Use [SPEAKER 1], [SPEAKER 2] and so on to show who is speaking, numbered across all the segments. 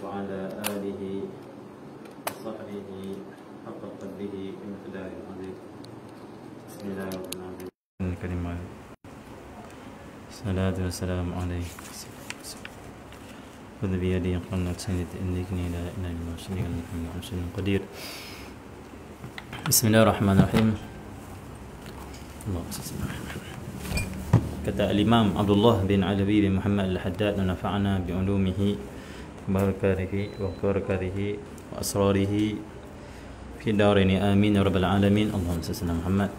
[SPEAKER 1] وعلى آله وصحبه حق قدره ومقداره العظيم. بسم الله الرحمن الرحيم. الكلمات الصلاة والسلام عليه خذ بيدي قرنة سنة إنكني لا إله إلا الله شريك له ومن قدير. بسم الله الرحمن الرحيم. Kata Al-Imam Abdullah bin Alawi bin Muhammad Al-Haddad wa nafa'ana bi ulumihi wa barakatihi wa barakatihi wa asrarihi fi darini amin ya rabbal alamin. Allahumma salli ala Muhammad.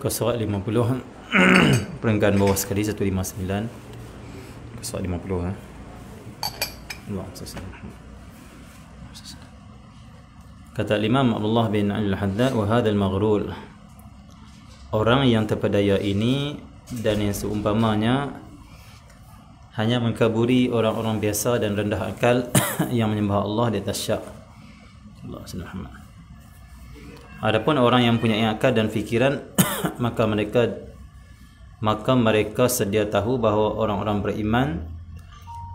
[SPEAKER 1] Surat 50 perenggan bawah sekali 159 surat 50 Allah kata Imam Abdullah bin Al-Haddad wa hadzal maghrur, orang yang terpedaya ini dan yang seumpamanya hanya mengkaburi orang-orang biasa dan rendah akal yang menyembah Allah di atas syak. Allah subhanahu. Adapun orang yang punya akal dan fikiran maka mereka sedia tahu bahawa orang-orang beriman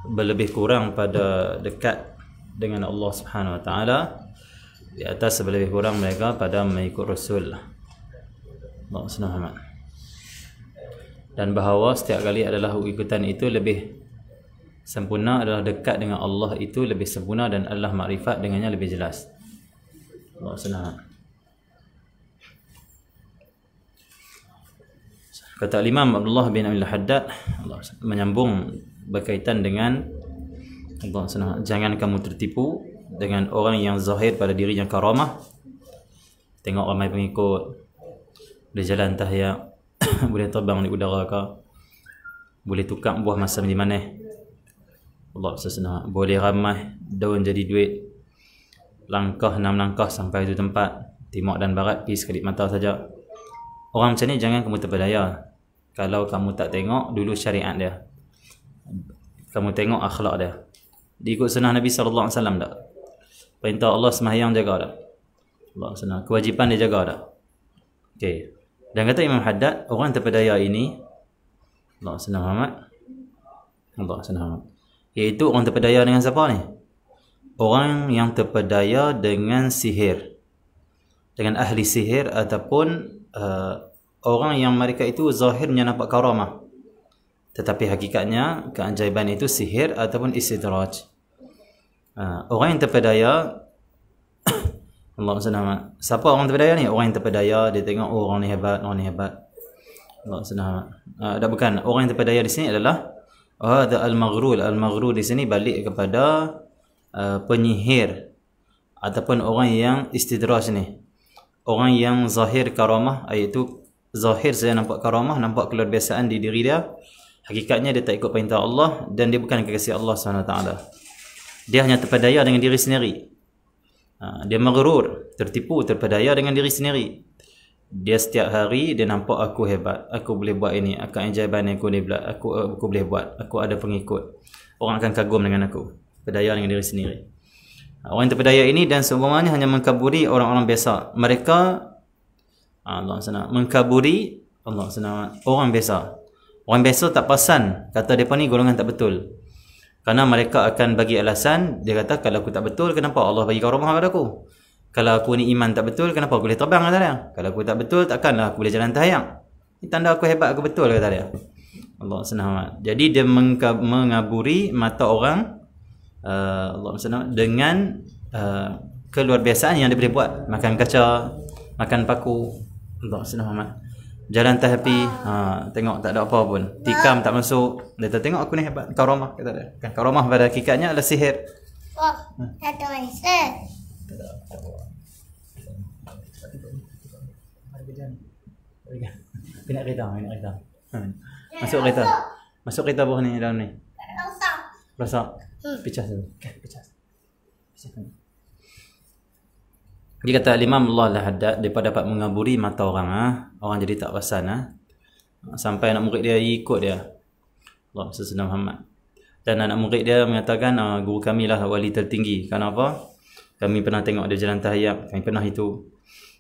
[SPEAKER 1] berlebih kurang pada dekat dengan Allah Subhanahu wa taala di atas lebih kurang mereka pada mengikut Rasul Allah Subhanahu. Dan bahawa setiap kali adalah ikutan itu lebih sempurna adalah dekat dengan Allah itu lebih sempurna dan adalah makrifat dengannya lebih jelas. Allah Subhanahu. Kata Imam Abdullah bin Al-Haddad menyambung berkaitan dengan Allah SWT, jangan kamu tertipu dengan orang yang zahir pada dirinya karamah. Tengok ramai pengikut, boleh jalan tahiyat, boleh terbang di udara ke, boleh tukar buah masa di mana, Allah SWT, boleh ramai daun jadi duit, langkah 6 langkah sampai tu tempat, timur dan barat pergi sekelip mata saja. Orang macam ni jangan kamu terpedaya. Kalau kamu tak tengok dulu syariat dia, kamu tengok akhlak dia, diikut sunnah Nabi SAW tak? Perintah Allah sembahyang jaga tak? Allah sunnah kewajipan dia jaga tak? Okey. Dan kata Imam Haddad, orang terpedaya ini Allah sunnah Muhammad, Allah sunnah Muhammad, iaitu orang terpedaya dengan siapa ni? Orang yang terpedaya dengan sihir, dengan ahli sihir ataupun orang yang mereka itu zahirnya nampak karamah tetapi hakikatnya keajaiban itu sihir ataupun istidraj. Orang yang terpedaya Allah SWT. Siapa orang terpedaya ni? Orang yang terpedaya dia tengok orang ni hebat, orang ni hebat. Allah SWT. Bukan, orang yang terpedaya di sini adalah hadza al-maghrur. Al-maghrur di sini balik kepada penyihir ataupun orang yang istidraj ni. Orang yang zahir karamah, iaitu zahir saya nampak karamah, nampak keluar biasaan di diri dia, hakikatnya dia tak ikut perintah Allah dan dia bukan kekasih Allah SWT. Dia hanya terpedaya dengan diri sendiri. Dia maghrur, tertipu, terpedaya dengan diri sendiri. Dia setiap hari dia nampak aku hebat, aku boleh buat ini, ajaiban aku boleh buat, aku ada pengikut, orang akan kagum dengan aku. Terpedaya dengan diri sendiri. Orang yang terpedaya ini dan seumpamanya hanya mengkaburi orang-orang biasa. Mereka Allah SWT mengkaburi Allah SWT orang biasa. Orang biasa tak perasan kata mereka ni golongan tak betul, kerana mereka akan bagi alasan. Dia kata kalau aku tak betul, kenapa Allah bagi karamah pada aku? Kalau aku ni iman tak betul, kenapa aku boleh terbang, kata dia. Kalau aku tak betul, takkanlah aku boleh jalan tahiyat. Ini tanda aku hebat, aku betul, kata dia. Allah SWT. Jadi dia mengaburi mata orang Allah SWT dengan keluar biasaan yang dia boleh buat. Makan kaca, makan paku, Allah SWT. Jalan tepi, tengok tak ada apa pun, tikam tak masuk. Dia tengok aku ni hebat, karamah, kata dia. Kan karamah pada hakikatnya adalah sihir.
[SPEAKER 2] Satu Aisyah.
[SPEAKER 1] Nak kereta, nak kereta. Masuk kereta. Masuk kereta bawah ni, dalam ni. Rosak. Pecah dulu. Pecah. Dia kata Imam Allah Al-Haddad, dia dapat mengaburi mata orang, orang jadi tak perasan, sampai anak murid dia ikut dia. Allah SWT Muhammad. Dan anak murid dia mengatakan, guru kami lah wali tertinggi. Kenapa? Kami pernah tengok dia jalan tahiyat, kami pernah itu.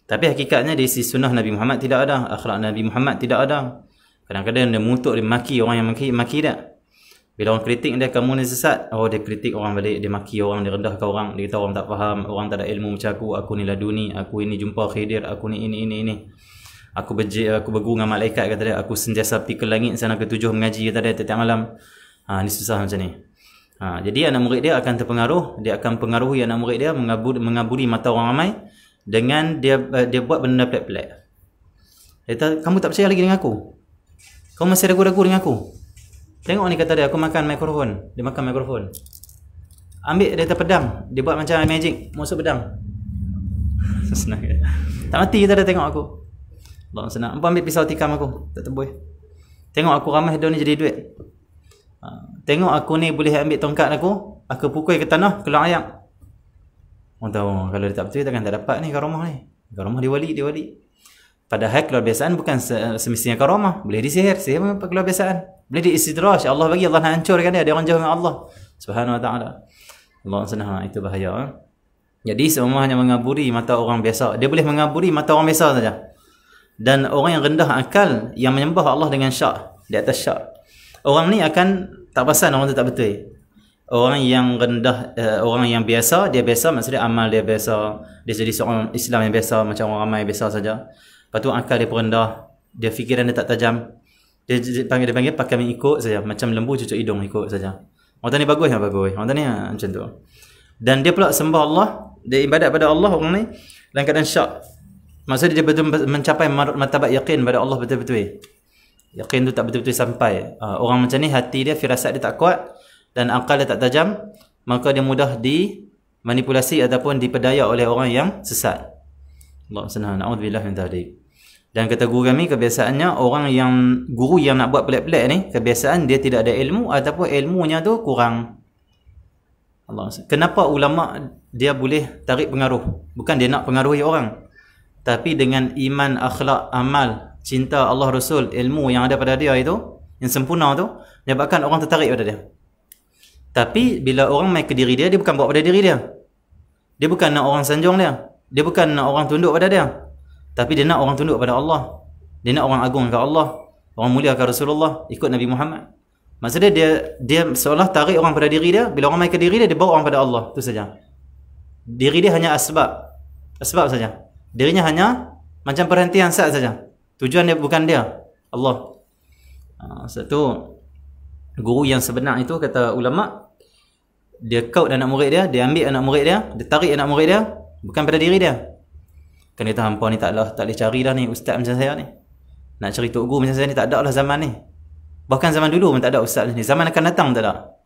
[SPEAKER 1] Tapi hakikatnya di sisi sunnah Nabi Muhammad tidak ada, akhlak Nabi Muhammad tidak ada. Kadang-kadang dia mutuk, dia maki orang yang maki dia. Bila orang kritik dia, kamu ni sesat, dia kritik orang balik, dia maki orang, dia rendahkan orang, dia kata orang tak faham, orang tak ada ilmu macam aku ni laduni, aku ini jumpa Khidir, aku ni ini. Aku berguru dengan malaikat, kata dia, aku sentiasa pergi ke langit sana ke-7 mengaji, kata dia, setiap malam. Ni susah macam ni. Jadi anak murid dia akan terpengaruh, dia akan pengaruhi anak murid dia, mengaburi mata orang ramai dengan dia buat benda pelik-pelik. Dia kata, kamu tak percaya lagi dengan aku? Kamu masih ragu-ragu dengan aku? Tengok ni, kata dia, aku makan mikrofon. Dia makan mikrofon. Ambil dia pedang, dia buat macam magic, masuk pedang. Senang. Tak mati, kata dia, tengok aku. Allah senang. Apa ambil pisau tikam aku, tak tembus. Tengok aku ramai dia ni jadi duit. Tengok aku ni boleh ambil tongkat aku pukul ke tanah, keluar ayam. Orang tahu, kalau dia tak betul, takkan tak dapat ni karamah ni. Karamah dia wali. Padahal keluar biasaan bukan semestinya karamah. Boleh disihir, sihir memang keluar biasaan. Boleh diistidraj, Allah bagi, Allah nak hancurkan dia orang jauh dengan Allah Subhanahu wa ta'ala. Allah senang, itu bahaya. Jadi semua hanya mengaburi mata orang biasa. Dia boleh mengaburi mata orang biasa saja. Dan orang yang rendah akal, yang menyembah Allah dengan syak, di atas syak, orang ni akan tak perasan orang tu tak betul. Orang yang rendah, orang yang biasa, dia biasa, maksudnya amal dia biasa, dia jadi seorang Islam yang biasa, macam orang ramai biasa saja. Lepas tu akal dia pun rendah, dia fikiran dia tak tajam. Dia panggil pakai ikut saja, macam lembu cucuk hidung ikut saja. Orang ni bagus, bagus. Orang ni macam tu. Dan dia pula sembah Allah, dia ibadat pada Allah, orang ni dalam keadaan syak. Maksudnya dia betul mencapai martabat yakin pada Allah betul-betul. Yakin tu tak betul-betul sampai. Orang macam ni hati dia, firasat dia tak kuat dan akal dia tak tajam, maka dia mudah dimanipulasi ataupun dipedaya oleh orang yang sesat. Allah senang. Na'udzubillah min dzalik. Dan kata guru kami, kebiasaannya guru yang nak buat pelik-pelik ni, kebiasaan dia tidak ada ilmu ataupun ilmunya tu kurang. Allah. Kenapa ulama dia boleh tarik pengaruh? Bukan dia nak pengaruhi orang, tapi dengan iman, akhlak, amal, cinta Allah Rasul, ilmu yang ada pada dia itu, yang sempurna tu, menyebabkan orang tertarik pada dia. Tapi bila orang main ke diri dia, dia bukan buat pada diri dia. Dia bukan nak orang sanjung dia. Dia bukan nak orang tunduk pada dia. Tapi dia nak orang tunduk pada Allah. Dia nak orang agung ke Allah, orang mulia ke Rasulullah, ikut Nabi Muhammad. Maksudnya dia seolah tarik orang pada diri dia. Bila orang main ke diri dia, dia bawa orang pada Allah. Itu saja. Diri dia hanya asbab saja. Dirinya hanya macam perhentian sat saja. Tujuan dia bukan dia, Allah. Satu guru yang sebenar itu, kata ulama, dia kaut anak murid dia, dia ambil anak murid dia, dia tarik anak murid dia, bukan pada diri dia. Kan dia tahu hampa ni tak boleh cari dah ni ustaz macam saya ni. Nak cari tok guru macam saya ni tak ada lah zaman ni. Bahkan zaman dulu pun tak ada ustaz ni. Zaman akan datang tak ada.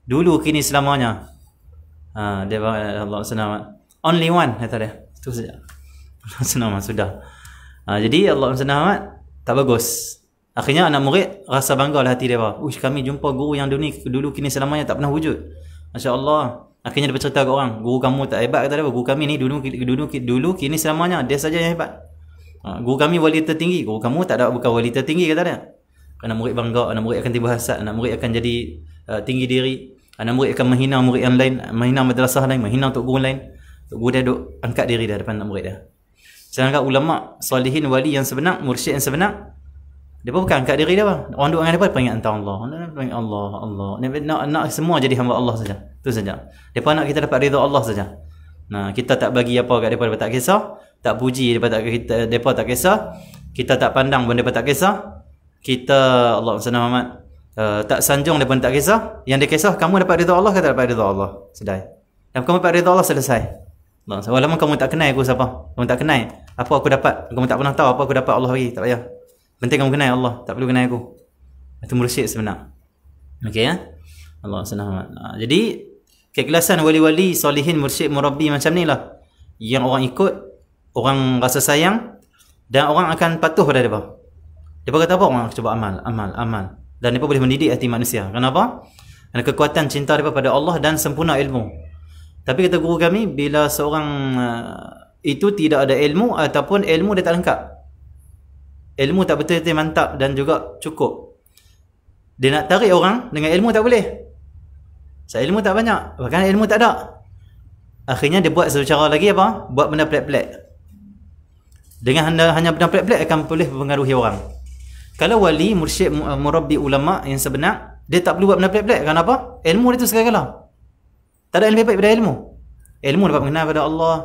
[SPEAKER 1] Dulu kini selamanya. Dia Allah senang. Only one kata dia. Itu saja. Allah senang sudah. Jadi Allah senang tak bagus. Akhirnya anak murid rasa bangga lah hati dia. Uish, kami jumpa guru yang dulu kini selamanya tak pernah wujud. Masya-Allah. Akhirnya dia bercerita ke orang, guru kamu tak hebat, kata dia. Guru kami ni dulu kini selamanya dia saja yang hebat. Guru kami wali tertinggi. Guru kamu tak ada, bukan wali tertinggi, kata dia. Anak murid bangga, anak murid akan tiba hasad, anak murid akan jadi tinggi diri, anak murid akan menghina murid yang lain, menghina madrasah lain, menghina tok guru lain. Tok guru dia duk angkat diri dia depan anak murid dia. Sedangkan ulama salihin, wali yang sebenar, mursyid yang sebenar, dia pun bukan angkat diri dia. Orang duk dengan dia pun panggil antara Allah. Orang panggil Allah. Nak semua jadi hamba Allah saja. Itu saja. Depa nak kita dapat redha Allah saja. Nah, kita tak bagi apa kat depa, depa tak kisah. Tak puji depa tak kisah. Kita tak pandang pun depa tak kisah. Kita Allah Muhammad tak sanjung depa tak kisah. Yang dia kisah, kamu dapat redha Allah ke tak dapat redha Allah? Sedai. Dan kamu dapat redha Allah, selesai. Allah, walaupun kamu tak kenal aku siapa. Kamu tak kenal apa aku dapat. Kamu tak pernah tahu apa aku dapat, Allah bagi, tak payah. Penting kamu kenal Allah, tak perlu kenal aku. Itu mursyid sebenar. Okey ya? Allah senang. Jadi keikhlasan wali-wali, salihin, mursyid, murabbi macam ni lah yang orang ikut, orang rasa sayang dan orang akan patuh pada depa. Depa kata apa? Orang cuba amal. Dan depa boleh mendidik hati manusia. Kenapa? Kerana kekuatan cinta depa pada Allah dan sempurna ilmu. Tapi kata guru kami, bila seorang itu tidak ada ilmu ataupun ilmu dia tak lengkap, ilmu tak betul-betul mantap dan juga cukup, Dia nak tarik orang dengan ilmu tak boleh. Sebab ilmu tak banyak, bahkan ilmu tak ada. Akhirnya dia buat satu cara lagi apa? Buat benda pelik-pelik. Dengan hanya benda pelik-pelik akan boleh mempengaruhi orang. Kalau wali, mursyid, murabbi, ulama yang sebenar, dia tak perlu buat benda pelik-pelik. Kenapa? Ilmu dia tu segala-gala. Tak ada yang lebih baik daripada ilmu. Ilmu dapat mengenal pada Allah.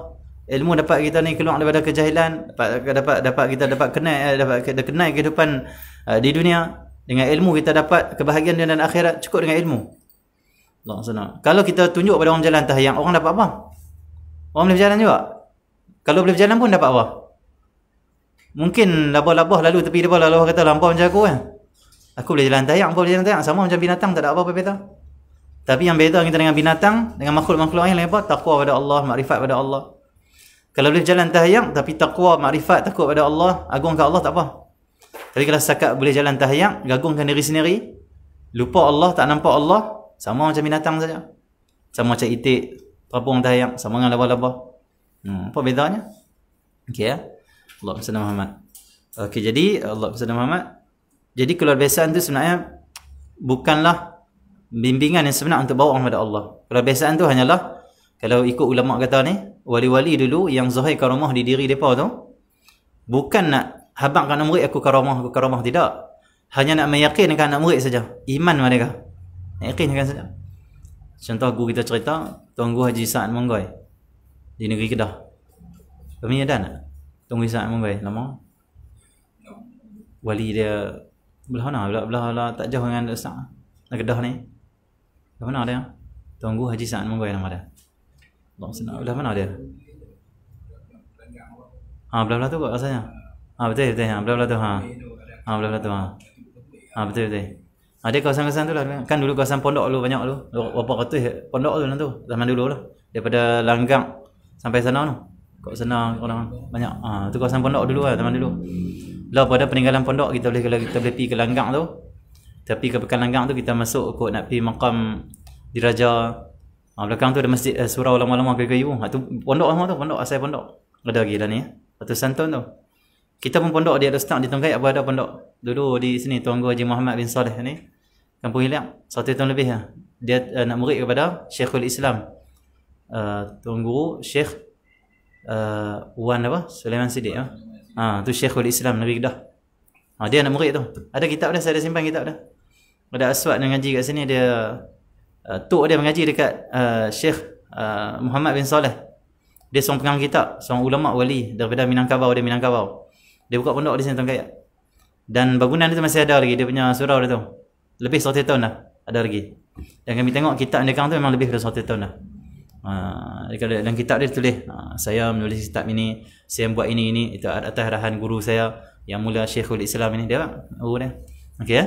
[SPEAKER 1] Ilmu dapat kita ni keluar daripada kejahilan. Dapat kita dapat kenal kehidupan di dunia. Dengan ilmu kita dapat kebahagiaan dunia dan akhirat. Cukup dengan ilmu. Allah SWT. Kalau kita tunjuk pada orang jalan tahyang, orang dapat apa? Orang boleh berjalan juga. Kalau boleh berjalan pun dapat apa? Mungkin labah-labah lalu tepi depan, lalu kata lampau macam aku kan. Aku boleh jalan tahyang, boleh jalan tahyang. Sama macam binatang, tak ada apa-apa beza. Tapi yang beza kita dengan binatang, dengan makhluk-makhluk yang lain apa? Takwa pada Allah, makrifat pada Allah. Kalau boleh jalan tahyang, tapi takwa, makrifat, takut pada Allah, agungkan Allah, tak apa. Tapi kalau setakat boleh jalan tahyang, gagungkan diri sendiri, lupa Allah, tak nampak Allah, sama macam binatang saja. Sama macam itik, terapung tahyang, sama dengan labah-labah. Apa bezanya? Okey ya. Allah SWT Muhammad. Okey, jadi Allah SWT Muhammad. Jadi keluar biasaan tu sebenarnya bukanlah bimbingan yang sebenar untuk bawa orang kepada Allah. Keluar biasaan tu hanyalah, kalau ikut ulama kata ni, wali-wali dulu yang zahir karamah di diri mereka tu, bukan nak habaqkan anak murid aku karamah, tidak. Hanya nak meyakinkan anak murid saja. Iman mereka. Nak yakinkan saja. Contoh guru kita cerita, Tuan Guru Haji Sa'ad Monggoy di negeri Kedah. Kami ada nak? Tuan Guru Sa'ad Monggoy, lama? Wali dia belah mana? Belah tak jauh dengan Ustaz. Kedah ni. Belah mana dia? Tuan Guru Haji Sa'ad Monggoy nama dia. Belah mana dia? Belah-belah tu kot rasanya. Betul. Belah-belah tu. Belah-belah tu. Betul. Ada kawasan-kawasan tu lah. Kan dulu kawasan pondok dulu banyak dulu. Berapa ratus pondok tu tu. Zaman dulu lah. Daripada Langgang sampai sana tu. Kat sana orang banyak. Tu kawasan pondok dulu lah zaman dulu. Lah pada peninggalan pondok kita boleh, kalau kita boleh pergi ke Langgang tu. Tapi ke Pekan Langgang tu kita masuk kot nak pergi makam diraja. Belakang tu ada masjid surau lama-lama kayu-kayu. Tu pondok lama tu, pondok asal pondok. Ada lagi dah ni. Batu Santun tu. Kita pun pondok dia ada start di Tongkai apa ada pondok. Dulu di sini Tuan Guru Haji Muhammad bin Saleh ni, Kampung Hilang, 1 tahun lebih lah. Dia nak murid kepada Syekhul Islam. Tuan Guru Syekh Wan apa? Sulaiman Siddiq ah. Tu Syekhul Islam Negeri Kedah. Dia nak murid tu. Ada kitab dia, saya ada simpan kitab dia. Ada aswad yang ngaji kat sini, dia tok dia mengaji dekat Syekh Muhammad bin Saleh. Dia seorang pengarang kitab, seorang ulama wali daripada Minangkabau, dia Minangkabau. Dia buka pondok di sini Tuan Kayak. Dan bangunan dia tu masih ada lagi, dia punya surau dia tu. Lebih 100 tahun dah, ada lagi. Dan kami tengok kitab dia tu memang lebih dari 100 tahun dah. Dalam kitab dia tulis, saya menulis kitab ini, saya buat ini, itu atas arahan guru saya yang mula Syekhul Islam ini, dia guru dia. Okey ya.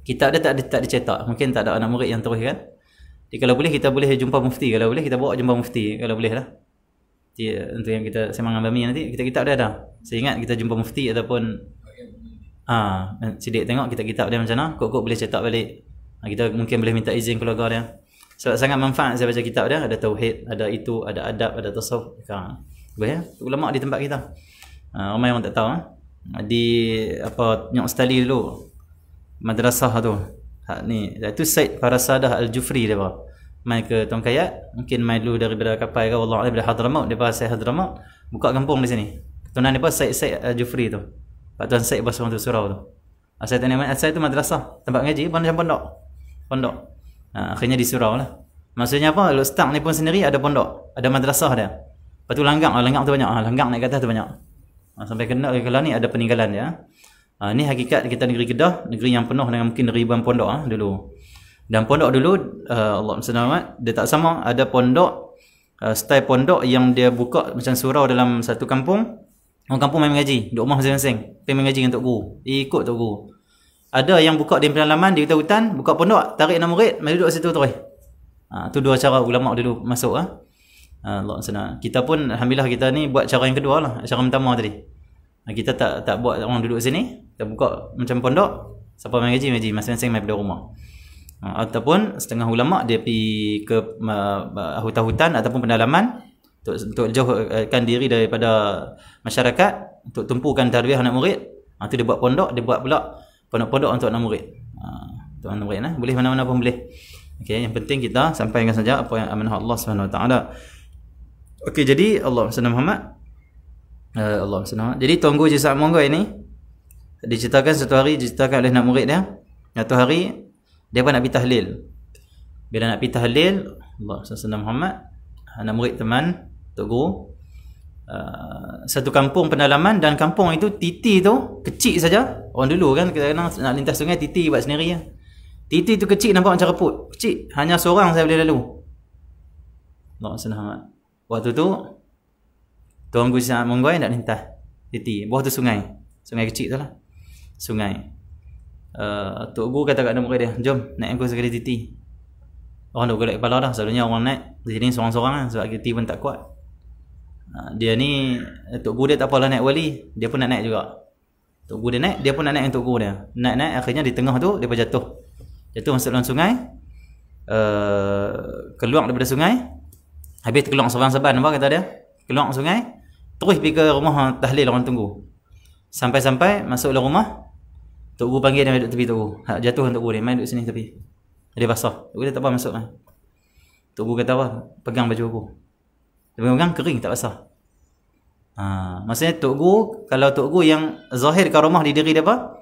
[SPEAKER 1] Kitab dia tak dicetak, mungkin tak ada anak murid yang terus kan. Jadi kalau boleh kita boleh jumpa mufti, kalau boleh kita bawa jumpa mufti, kalau boleh lah. Untuk yang kita sembang dengan Bami nanti, kitab dia ada. Saya ingat kita jumpa mufti ataupun sidik tengok kitab dia macam mana, kok boleh cetak balik. Kita mungkin boleh minta izin keluarga dia. Sebab sangat manfaat saya baca kitab dia, ada tauhid, ada itu, ada adab, ada tasawuf. Boleh ulama di tempat kita. Ramai orang tak tahu di apa Nyok Stali dulu. Madrasah tu. Ni itu Said Farasadah Al-Jufri dia apa. Mai ke Tuan Kayat, mungkin mai dulu daripada kapal ke wallahu a'lam, daripada Hadramaut, dia pasal Hadramaut, buka kampung di sini. Tuan dia apa Said Al-Jufri tu. Pak Tuan Said bos orang tu surau tu. Asal tu madrasah, tempat ngaji macam pondok. Akhirnya di surau lah. Maksudnya apa? Ustaz ni pun sendiri ada pondok, ada madrasah dia. Lepas tu Langgang tu banyak. Langgang naik ke atas tu banyak. Sampai kena kalau ni ada peninggalan dia. Ni hakikat kita negeri Kedah, negeri yang penuh dengan mungkin ribuan pondok dulu. Dan pondok dulu Allah SWT, dia tak sama. Ada pondok style pondok yang dia buka macam surau dalam satu kampung. Orang kampung main mengaji, duduk rumah masing-masing, pergi mengaji dengan Tok Guru, ikut Tok Guru. Ada yang buka di pedalaman, di hutan, buka pondok, tarik anak murid, mari duduk situ terus. Tu dua cara ulama dulu masuk Allah SWT. Kita pun alhamdulillah kita ni buat cara yang kedua lah, cara pertama tadi. Kita tak buat orang duduk sini, kita buka macam pondok, siapa main ngaji masing-masing main pada rumah. Ataupun setengah ulama dia pergi ke hutan ataupun pedalaman untuk jauhkan diri daripada masyarakat, untuk tumpukan tarbiyah anak murid. Tu dia buat pondok, dia buat pula pondok-pondok untuk anak murid. tuan murid boleh mana-mana pun boleh. Okey, yang penting kita sampaikan saja apa yang amanah Allah Subhanahu Wa Taala. Okey, jadi Allah Muhammad jadi Tuanku Haji Sa'ad Monggoi ni diceritakan satu hari diceritakan oleh nak murid dia. Satu hari dia pun nak pergi tahlil. Bila nak pergi tahlil, Allah Subhanahu Muhammad nak murid teman Tok Guru satu kampung pendalaman, dan kampung itu titi tu kecil saja. Orang dulu kan kadang-kadang nak lintas sungai titi buat sendiri ya. Titi tu kecil, nampak macam reput. Kecil, hanya seorang saya boleh lalu. Allah Subhanahu. Waktu tu Tuan Guru Sa'ad Monggoi nak lintas titi. Bawah tu sungai. Sungai kecil tu lah. Sungai. Tok Guru kata kat murid dia, "Jom naik aku sekali titi." Orang dah golek kepala dah. Selalunya orang naik di sini seorang-seorang lah, sebab titi pun tak kuat. Dia ni Tok Guru dia tak apalah naik wali, dia pun nak naik juga. Tok Guru dia naik, dia pun nak naik dengan Tok Guru dia. Naik-naik akhirnya di tengah tu dia pun jatuh. Jatuh masuk dalam sungai. Keluar daripada sungai. Habis keluar saban-saban apa kata dia? Keluar sungai, terus pergi ke rumah tahlil orang tunggu. Sampai-sampai masuk dalam rumah, Tok Guru panggil dia duduk tepi Tok Guru. Jatuh Tok Guru dia, main duduk sini tepi. Dia basah. Tok Guru dia tak apa masuk kan. Tok Guru kata apa? Pegang baju aku. Dia pegang kering tak basah. Maksudnya Tok Guru, kalau Tok Guru yang zahir karomah di diri dia apa?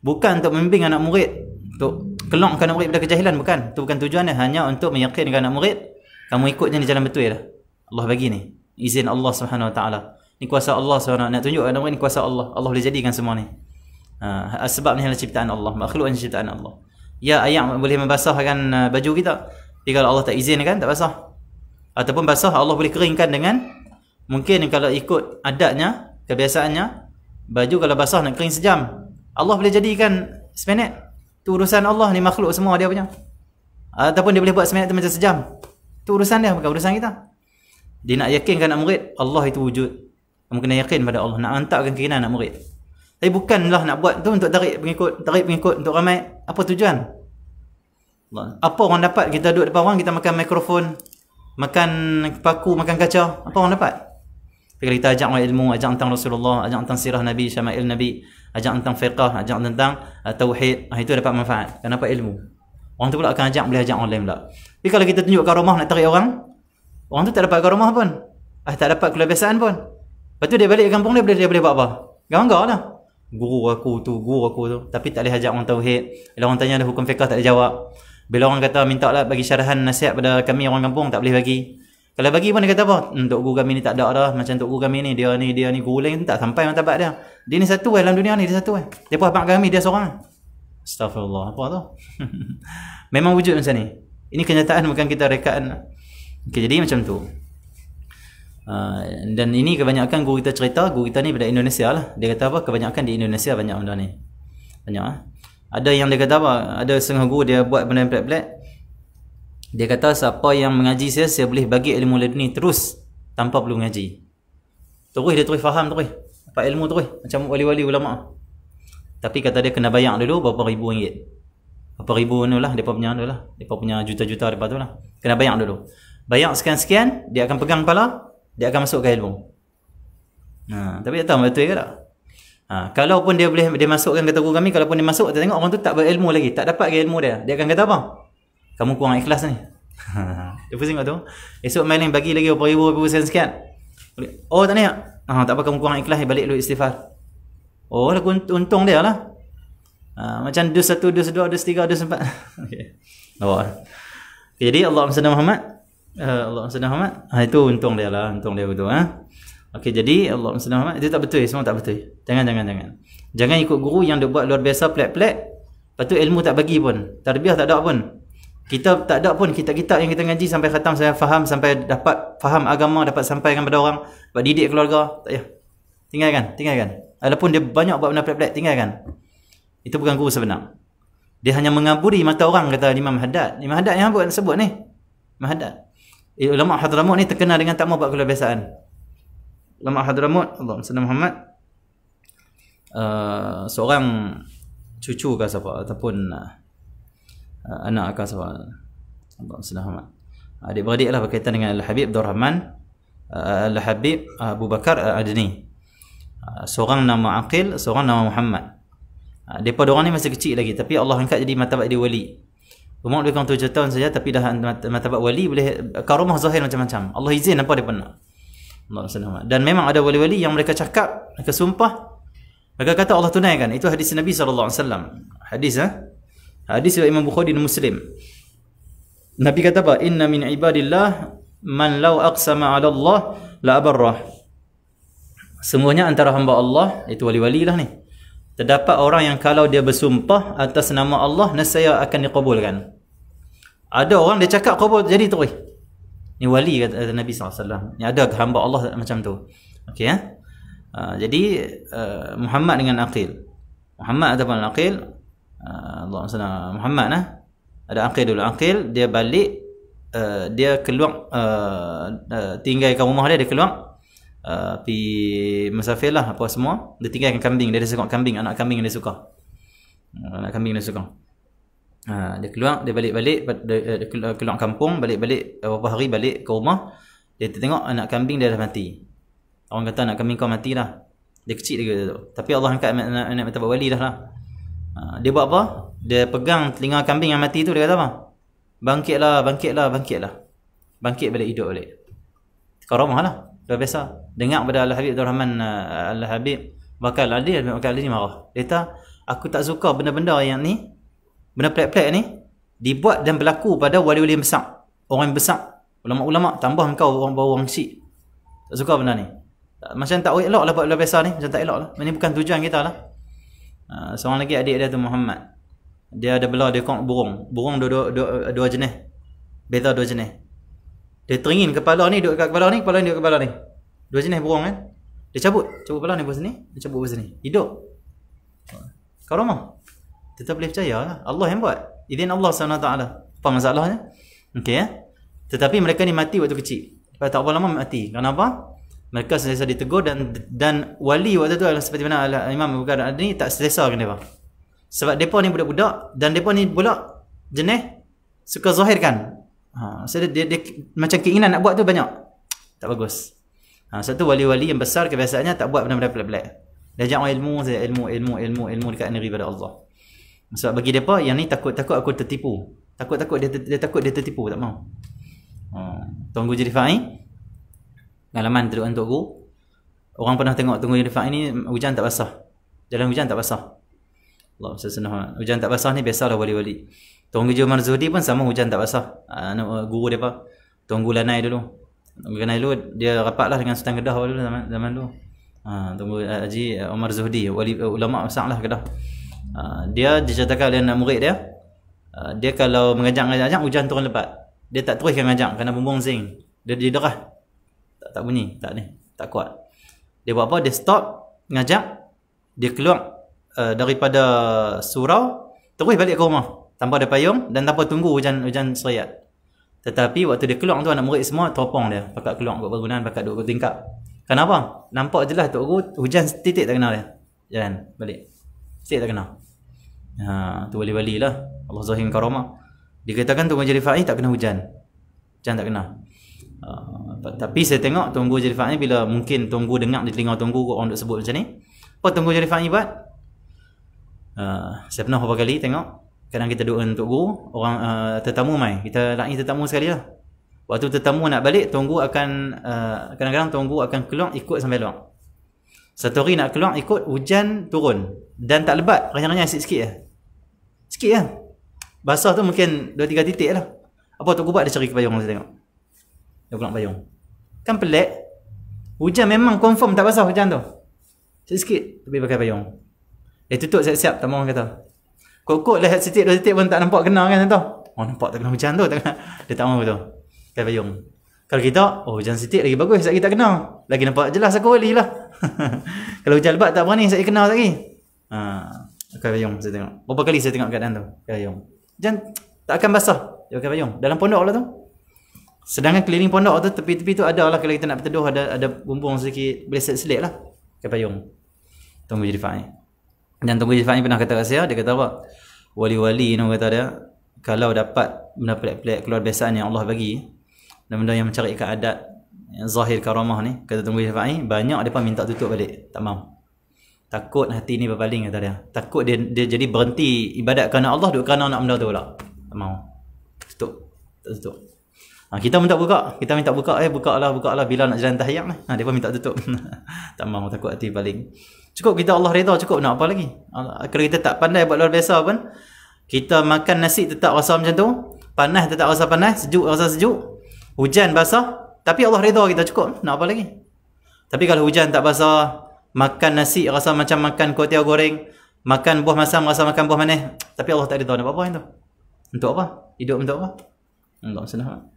[SPEAKER 1] Bukan untuk membimbing anak murid, untuk kelongkan anak murid daripada kejahilan, bukan. Itu bukan tujuannya, hanya untuk meyakinkan anak murid kamu ikutnya di jalan betul dah. Allah bagi ni. Izin Allah Subhanahu Wa Taala. Ni kuasa Allah Subhanahu. Nak tunjuk anak murid ni kuasa Allah. Allah boleh jadikan semua ni. Sebab ni adalah ciptaan Allah, makhluk ni ciptaan Allah. Ya, air boleh membasahkan baju kita. Tapi kalau Allah tak izinkan, tak basah. Ataupun basah, Allah boleh keringkan dengan, mungkin kalau ikut adatnya, kebiasaannya, baju kalau basah nak kering sejam, Allah boleh jadikan seminit. Itu urusan Allah, ni makhluk semua dia punya. Ataupun dia boleh buat seminit tu macam sejam. Itu urusan dia, bukan urusan kita. Dia nak yakinkan anak murid, Allah itu wujud. Kamu kena yakin pada Allah, nak hantarkan keinginan anak murid. Tapi bukanlah nak buat tu untuk tarik pengikut untuk ramai. Apa tujuan? Apa orang dapat kita duduk depan orang, kita makan mikrofon, makan paku, makan kaca, apa orang dapat? Kalau kita ajak orang ilmu, ajak tentang Rasulullah, ajak tentang sirah Nabi, syama'il Nabi, ajak tentang fiqah, ajak tentang tauhid, itu dapat manfaat. Kenapa ilmu? Orang tu pula akan boleh ajak orang lain pula. Tapi kalau kita tunjuk karomah nak tarik orang tu tak dapat karomah pun. Tak dapat kebiasaan pun. Lepas tu dia balik ke kampung dia boleh buat apa? Ganggar lah. Guru aku tu. Tapi tak boleh ajak orang tauhid. Bila orang tanya ada hukum fiqah tak boleh jawab. Bila orang kata minta lah bagi syarahan nasihat pada kami orang kampung, tak boleh bagi. Kalau bagi pun dia kata apa? Tok Guru kami ni tak ada dah. Macam Tok Guru kami ni, dia ni guru lain tak sampai martabat dia. Dia ni satu dalam dunia ni, dia satu dia pun abang kami, dia seorang. Astaghfirullah, apa tu? Memang wujud macam ni. Ini kenyataan, bukan kita rekaan. Okay, jadi macam tu. Dan ini kebanyakan guru kita cerita, guru kita ni pada Indonesia lah. Dia kata apa? Kebanyakan di Indonesia banyak benda ni. Banyak Ada yang dia kata apa? Ada setengah guru dia buat benda yang pelik-pelik. Dia kata siapa yang mengaji saya boleh bagi ilmu laduni terus tanpa perlu mengaji. Dia terus faham terus. Dapat ilmu terus. Macam wali-wali ulama. Tapi kata dia kena bayar dulu berapa ribu ringgit. Berapa ribu ni lah, mereka punya juta-juta lepas tu lah. Kena bayar dulu. Bayar sekian-sekian, dia akan pegang kepala, dia akan masuk ke ilmu. Tapi tak tahu betul ke tak? Kalaupun dia masukkan kata guru kami, kalaupun dia masuk, kita tengok orang tu tak berilmu lagi, tak dapat ke ilmu dia. Dia akan kata apa? Kamu kurang ikhlas ni. Dia pusing kat tu. Esok main bagi lagi berapa ribu sekian. Oh tak ni. Tak apa, kamu kurang ikhlas, balik dulu istighfar. Oh, untung dia lah. Macam dus 1, dus 2, dus 3, dus 4. Okey. Jadi Allah Muhammad itu untung dia lah, untung dia betul Okey, jadi Allah Muhammad itu tak betul, semua tak betul. Jangan ikut guru yang dia buat luar biasa pelik-pelik. Lepas tu ilmu tak bagi pun. Tarbiyah tak ada pun. Kitab tak ada pun, kitab-kitab yang kita ngaji sampai khatam, saya faham, sampai dapat faham agama, dapat sampaikan pada orang, buat didik keluarga, tak payah. Tinggalkan. Walaupun dia banyak buat benda pelik-pelik, tinggalkan. Itu bukan guru sebenar. Dia hanya mengaburi mata orang, kata Imam Haddad. Imam Haddad yang sebut ni. Imam Haddad. Ulama Hadramut ni terkenal dengan tak mau buat kebiasaan. Ulama Hadramut, Allah Muhammad, seorang cucu ke siapa ataupun anak ke siapa, Allah Muhammad, adik-beradik lah berkaitan dengan Al-Habib Abdul Rahman, Al-Habib Abu Bakar Al-Adni. Seorang nama Aqil, seorang nama Muhammad. Depa dorang ni masih kecil lagi, tapi Allah angkat jadi martabat dia wali. Umur dia kurang 7 tahun saja, tapi dah martabat wali, boleh karamah zahir macam-macam. Allah izin apa dia nak. Allah SWT. Dan memang ada wali-wali yang mereka cakap, mereka sumpah, mereka kata Allah tunaikan. Itu hadis Nabi SAW. Hadis hadis Imam Bukhari dan Muslim. Nabi kata apa? Inna min ibadillah man law aqsama 'ala Allah la abarrah. Semuanya antara hamba Allah, itu wali-wali lah ni. Terdapat orang yang kalau dia bersumpah atas nama Allah, nescaya akan dikabulkan. Ada orang dia cakap kabul jadi terus. Ni wali kata Nabi SAW. Ni ada hamba Allah macam tu. Okey jadi Muhammad dengan Aqil. Muhammad ataupun Aqil, Allah SWT. Muhammad ada Aqil dulu. Aqil dia balik, dia keluar, tinggalkan rumah dia keluar, pergi musafir lah apa semua. Dia tinggalkan kambing, dia suka kambing, anak kambing yang dia suka. Anak kambing dia suka. Dia keluar, dia balik-balik, dia keluar kampung, balik-balik beberapa hari balik ke rumah. Dia tengok anak kambing dia dah mati. Orang kata anak kambing kau mati dah. Dia kecil lagi tu. Tapi Allah angkat anak martabat wali dah lah. Dia buat apa? Dia pegang telinga kambing yang mati tu, dia kata apa? Bangkitlah, bangkitlah, bangkitlah. Bangkit balik, hidup balik. Karamah lah. Dah biasa. Dengar pada Al-Habib Abdul Rahman Al-Habib Bakal Ali ni marah. Dia kata, aku tak suka benda-benda yang ni, benda pelik-pelik ni dibuat dan berlaku pada wali-wali yang besar, orang yang besar, ulama-ulama, tambah engkau orang kecil. Tak suka benda ni. Macam tak elok lah buat benda biasa ni, macam tak elok lah. Ini bukan tujuan kita lah. Seorang lagi adik dia tu Muhammad, dia ada belah, dia kong burung dua jenis, beza dua jenis. Dia teringin kepala ni duduk kat kepala ni, kepala ni duduk kat kepala ni. Dua jenis burung kan. Dia cabut kepala ni buat sini, dia cabut buat sini. Hidup. Karamah. Kita boleh percaya lah. Allah yang buat. Izin Allah SWT. Apa masalahnya? Okey Tetapi mereka ni mati waktu kecil. Lepas tak berapa lama mati. Kenapa? Mereka sentiasa ditegur dan wali waktu tu adalah seperti mana Imam Abu Bakar ni tak selesa dengan mereka. Sebab mereka ni budak-budak dan mereka ni pula jenis suka zahirkan. So dia macam keinginan nak buat tu banyak. Tak bagus. Satu wali-wali yang besar kebiasaannya tak buat benda-benda pelik-pelik. Dia ajak ilmu saja, ilmu dekat negeri pada Allah. Sebab bagi mereka yang ni takut aku tertipu. Takut dia tertipu, tak mau. Tunggu jadi Rifai. Pengalaman teruk untuk aku. Orang pernah tengok Tunggu jadi Rifai ni hujan tak basah. Jalan hujan tak basah. Allah SWT. Hujan tak basah ni biasalah wali-wali. Tunggu Umar Zuhdi pun sama, hujan tak basah. Guru dia apa? Tunggu Lanai dulu. Tunggu Lanai dulu dia rapatlah dengan Sultan Kedah dulu zaman dulu. Tunggu Haji Umar Zuhdi, wali ulama besarlah Kedah. Dia diceritakan oleh anak murid dia. Dia kalau mengajak hujan turun lebat. Dia tak teruskan mengajak kerana bumbung zing. Dia derah. Tak bunyi, tak kuat. Dia buat apa? Dia stop ngajak. Dia keluar daripada surau, terus balik ke rumah tanpa ada payung dan tanpa tunggu hujan serayat. Tetapi waktu dia keluar tu, anak murid semua teropong dia, pakat keluar kat bangunan, pakat duduk tingkap. Kenapa? Nampak jelas Tok Guru hujan titik tak kena dia. Jalan balik. Titik tak kena. Tu wali-wali lah. Allah zahir karamah. Dikatakan Tunggu Jadi Rifai tak kena hujan. Hujan tak kena. Tapi saya tengok Tunggu Jadi Rifai bila mungkin Tunggu dengar di telinga Tunggu orang duk sebut macam ni. Apa Tunggu Jadi Rifai buat? Saya pernah beberapa kali tengok. Kadang kita duduk untuk guru, orang tetamu mai. Kita lain tetamu sekali lah. Waktu tetamu nak balik, Tunggu akan kadang-kadang Tunggu akan keluar ikut sampai luar. Satu hari nak keluar ikut, hujan turun dan tak lebat, renyah-renyah sikit-sikit lah. Sikit lah. Basah tu mungkin 2-3 titik lah. Apa Tok Guru buat? Dia cari payung, saya tengok. Dia pulang payung. Kan pelik. Hujan memang confirm tak basah hujan tu. Sikit-sikit tapi pakai payung. Dia tutup siap-siap, tak mahu orang kata. Kok-kok lihat titik 2 titik pun tak nampak kena kan tu. Oh nampak tak kena hujan tu, tak kena. Dia tak mahu tu. Pakai payung. Kalau kita, hujan sitik lagi bagus, sekali tak kena. Lagi nampak jelas aku wali lah. Kalau hujan lebat tak berani, sekali kena lagi. Pakai payung saya tengok. Berapa kali saya tengok keadaan tu, pakai payung. Hujan tak akan basah, dia pakai payung. Dalam pondok lah tu. Sedangkan keliling pondok tu, tepi-tepi tu ada lah, kalau kita nak berteduh, ada bumbung sedikit, boleh selit lah. Pakai payung. Tunggu Jadi Rifai. Dan Tunggu Jadi Rifai pernah kata kat saya, dia kata apa? Wali-wali ni kata dia, kalau dapat benda pelik-pelik keluar biasaan yang Allah bagi, dan benda yang mencarikan adat yang zahir karamah ni, kata Tunggu Jadi Rifai, banyak mereka minta tutup balik. Tak mau Takut hati ni berpaling kata dia. Takut dia jadi berhenti ibadat kerana Allah, duk kerana nak benda tu pula. Tak mau. Tutup. Tak tutup. Kita minta buka. Kita minta buka. Buka lah bila nak jalan tahyang ni. Dia pun minta tutup. Tak mau, takut hati paling. Cukup kita Allah redha, cukup nak apa lagi. Kalau kita tak pandai buat luar biasa pun, kita makan nasi tetap rasa macam tu, panas tetap rasa panas, sejuk rasa sejuk, hujan basah, tapi Allah redha kita, cukup. Nak apa lagi. Tapi kalau hujan tak basah, makan nasi rasa macam makan kuih goreng, makan buah masam rasa makan buah manis, tapi Allah tak redha, nak apa itu? Untuk apa? Hidup untuk apa? Allah senang.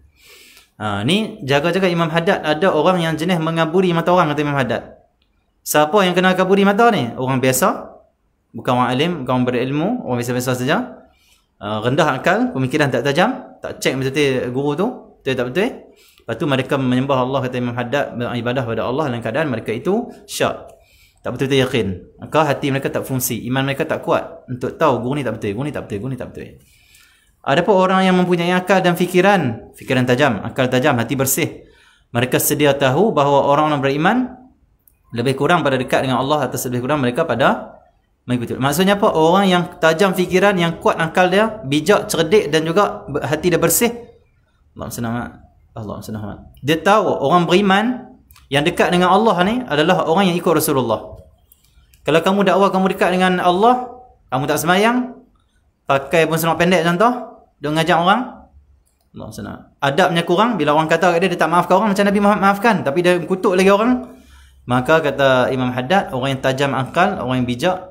[SPEAKER 1] Ni jaga-jaga Imam Haddad. Ada orang yang jenis mengaburi mata orang, kata Imam Haddad. Siapa yang kena kaburi mata ni? Orang biasa, bukan orang alim, bukan orang berilmu, orang biasa-biasa saja. Rendah akal, pemikiran tak tajam, tak cek betul-betul guru tu, betul tak betul. Lepas tu mereka menyembah Allah, kata Imam Haddad, beribadah pada Allah dalam keadaan mereka itu syak, tak betul-betul yakin. Maka hati mereka tak fungsi, iman mereka tak kuat untuk tahu guru ni tak betul, guru ni tak betul, guru ni tak betul. Ada pun orang yang mempunyai akal dan fikiran tajam, akal tajam, hati bersih. Mereka sedia tahu bahawa orang-orang beriman lebih kurang pada dekat dengan Allah atau lebih kurang mereka pada mengikuti. Maksudnya apa? Orang yang tajam fikiran, yang kuat akal dia, bijak, cerdik dan juga hati dia bersih. Allah senang. Dia tahu orang beriman yang dekat dengan Allah ni adalah orang yang ikut Rasulullah. Kalau kamu dakwah kamu dekat dengan Allah, kamu tak sembahyang, pakai pun seluar pendek contoh, dia ngajak orang, Allah senang. Adabnya kurang, bila orang kata kat dia tak maafkan orang macam Nabi Muhammad maafkan, tapi dia kutuk lagi orang. Maka kata Imam Haddad, orang yang tajam akal, orang yang bijak,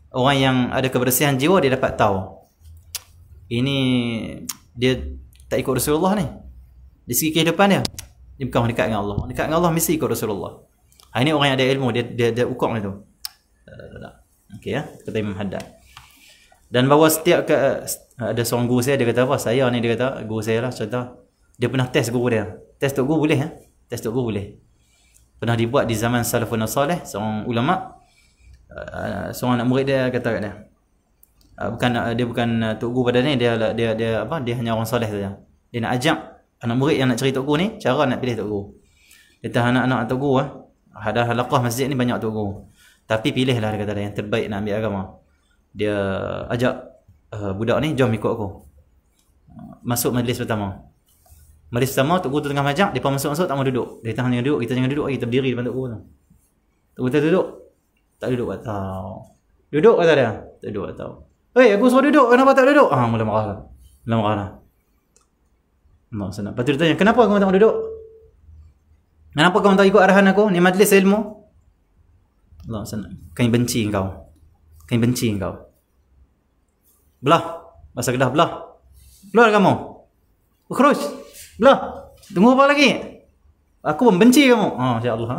[SPEAKER 1] orang yang ada kebersihan jiwa, dia dapat tahu ini dia tak ikut Rasulullah ni. Di segi kehidupan dia bukan dekat dengan Allah. Dekat dengan Allah mesti ikut Rasulullah. Ini orang yang ada ilmu, dia ukur itu. Okey ya, kata Imam Haddad. Dan bahawa setiap ada seorang guru saya, dia kata apa? Saya ni, dia kata, guru saya lah contoh, dia pernah test guru dia. Test tok guru boleh ya? Test tok guru boleh. Pernah dibuat di zaman salafun salih, seorang ulama, seorang anak murid dia kata kat dia. Dia bukan tok guru pada ni, dia apa? Dia hanya orang soleh saja. Dia nak ajak anak murid yang nak cari tok guru ni, cara nak pilih tok guru. Dia kata anak-anak tok guru ada halaqah masjid ni banyak tok guru. Tapi pilihlah, dia kata dia, yang terbaik nak ambil agama. Dia ajak budak ni, jom ikut aku. Masuk majlis pertama. Majlis pertama, tok guru tu tengah majak, depa masuk-masuk tak mau duduk. Dia kata jangan duduk, kita jangan duduk lagi, kita berdiri depan tok guru tu. Tok guru duduk. Tak duduk atau. Duduk kata dia. Tak duduk atau. Hei, aku suruh duduk, kenapa tak duduk? Mula marah lah. Mula marah lah. Allah senang. Lepas tu dia tanya, kenapa kamu tak mau duduk? Kenapa kamu tak ikut arahan aku? Ni majlis ilmu. Allah senang. Kami benci engkau. Kami benci engkau. Belah. Bahasa Kedah, belah. Keluar kamu. Ukhruj. Belah. Tunggu apa lagi? Aku membenci kamu. Masya Allah.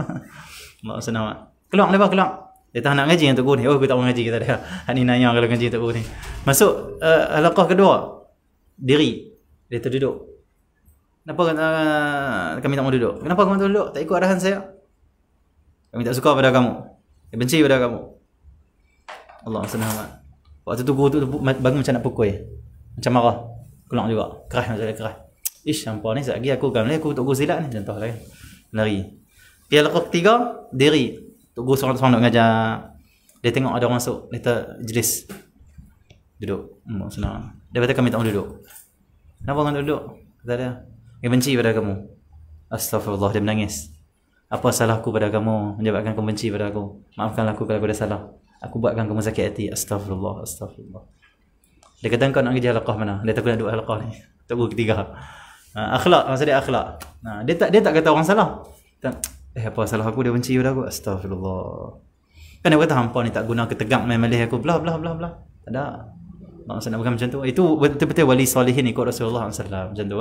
[SPEAKER 1] Allah senang. Keluar, lepas keluar. Dia tak nak ngaji untuk guru ni. Aku tak mau ngaji, kata dia. Ni nanya kalau ngaji untuk guru ni. Masuk halaqah kedua. Diri. Dia terduduk. Kenapa kami tak mau duduk? Kenapa kamu tak duduk? Tak ikut arahan saya. Kami tak suka pada kamu. Kami benci pada kamu. Allah senang. Waktu tu guru tu bangun macam nak pukul. Macam marah. Keluar juga. Keras macam dia keras. Ish, hampa ni sekejap lagi aku kan. Aku tok guru silat ni. Contoh lah kan. Lari. Pergi halaqah ketiga. Diri. Tok guru seorang-seorang nak ngajar. Dia tengok ada orang masuk. Dia kata jelis. Duduk. Senang. Dia kata kami tak mau duduk. Kenapa kamu tak duduk? Kata dia. Kami benci pada kamu. Astaghfirullah. Dia menangis. Apa salahku pada kamu menyebabkan kamu benci pada aku? Maafkanlah aku kalau aku ada salah. Aku buatkan kamu sakit hati. Astaghfirullah. Astaghfirullah. Dia kata kau nak pergi halaqah mana? Dia takut nak duduk halaqah ni. Tok guru ketiga. Akhlak. Maksud dia akhlak. Dia tak kata orang salah. Apa salah aku, dia benci pada aku? Astaghfirullah. Kan dia kata hampa ni tak guna ketegak main malih aku. Blah blah blah blah. Tak ada. Maksudnya bukan macam tu. Itu betul-betul wali salihin ikut Rasulullah SAW. Macam tu.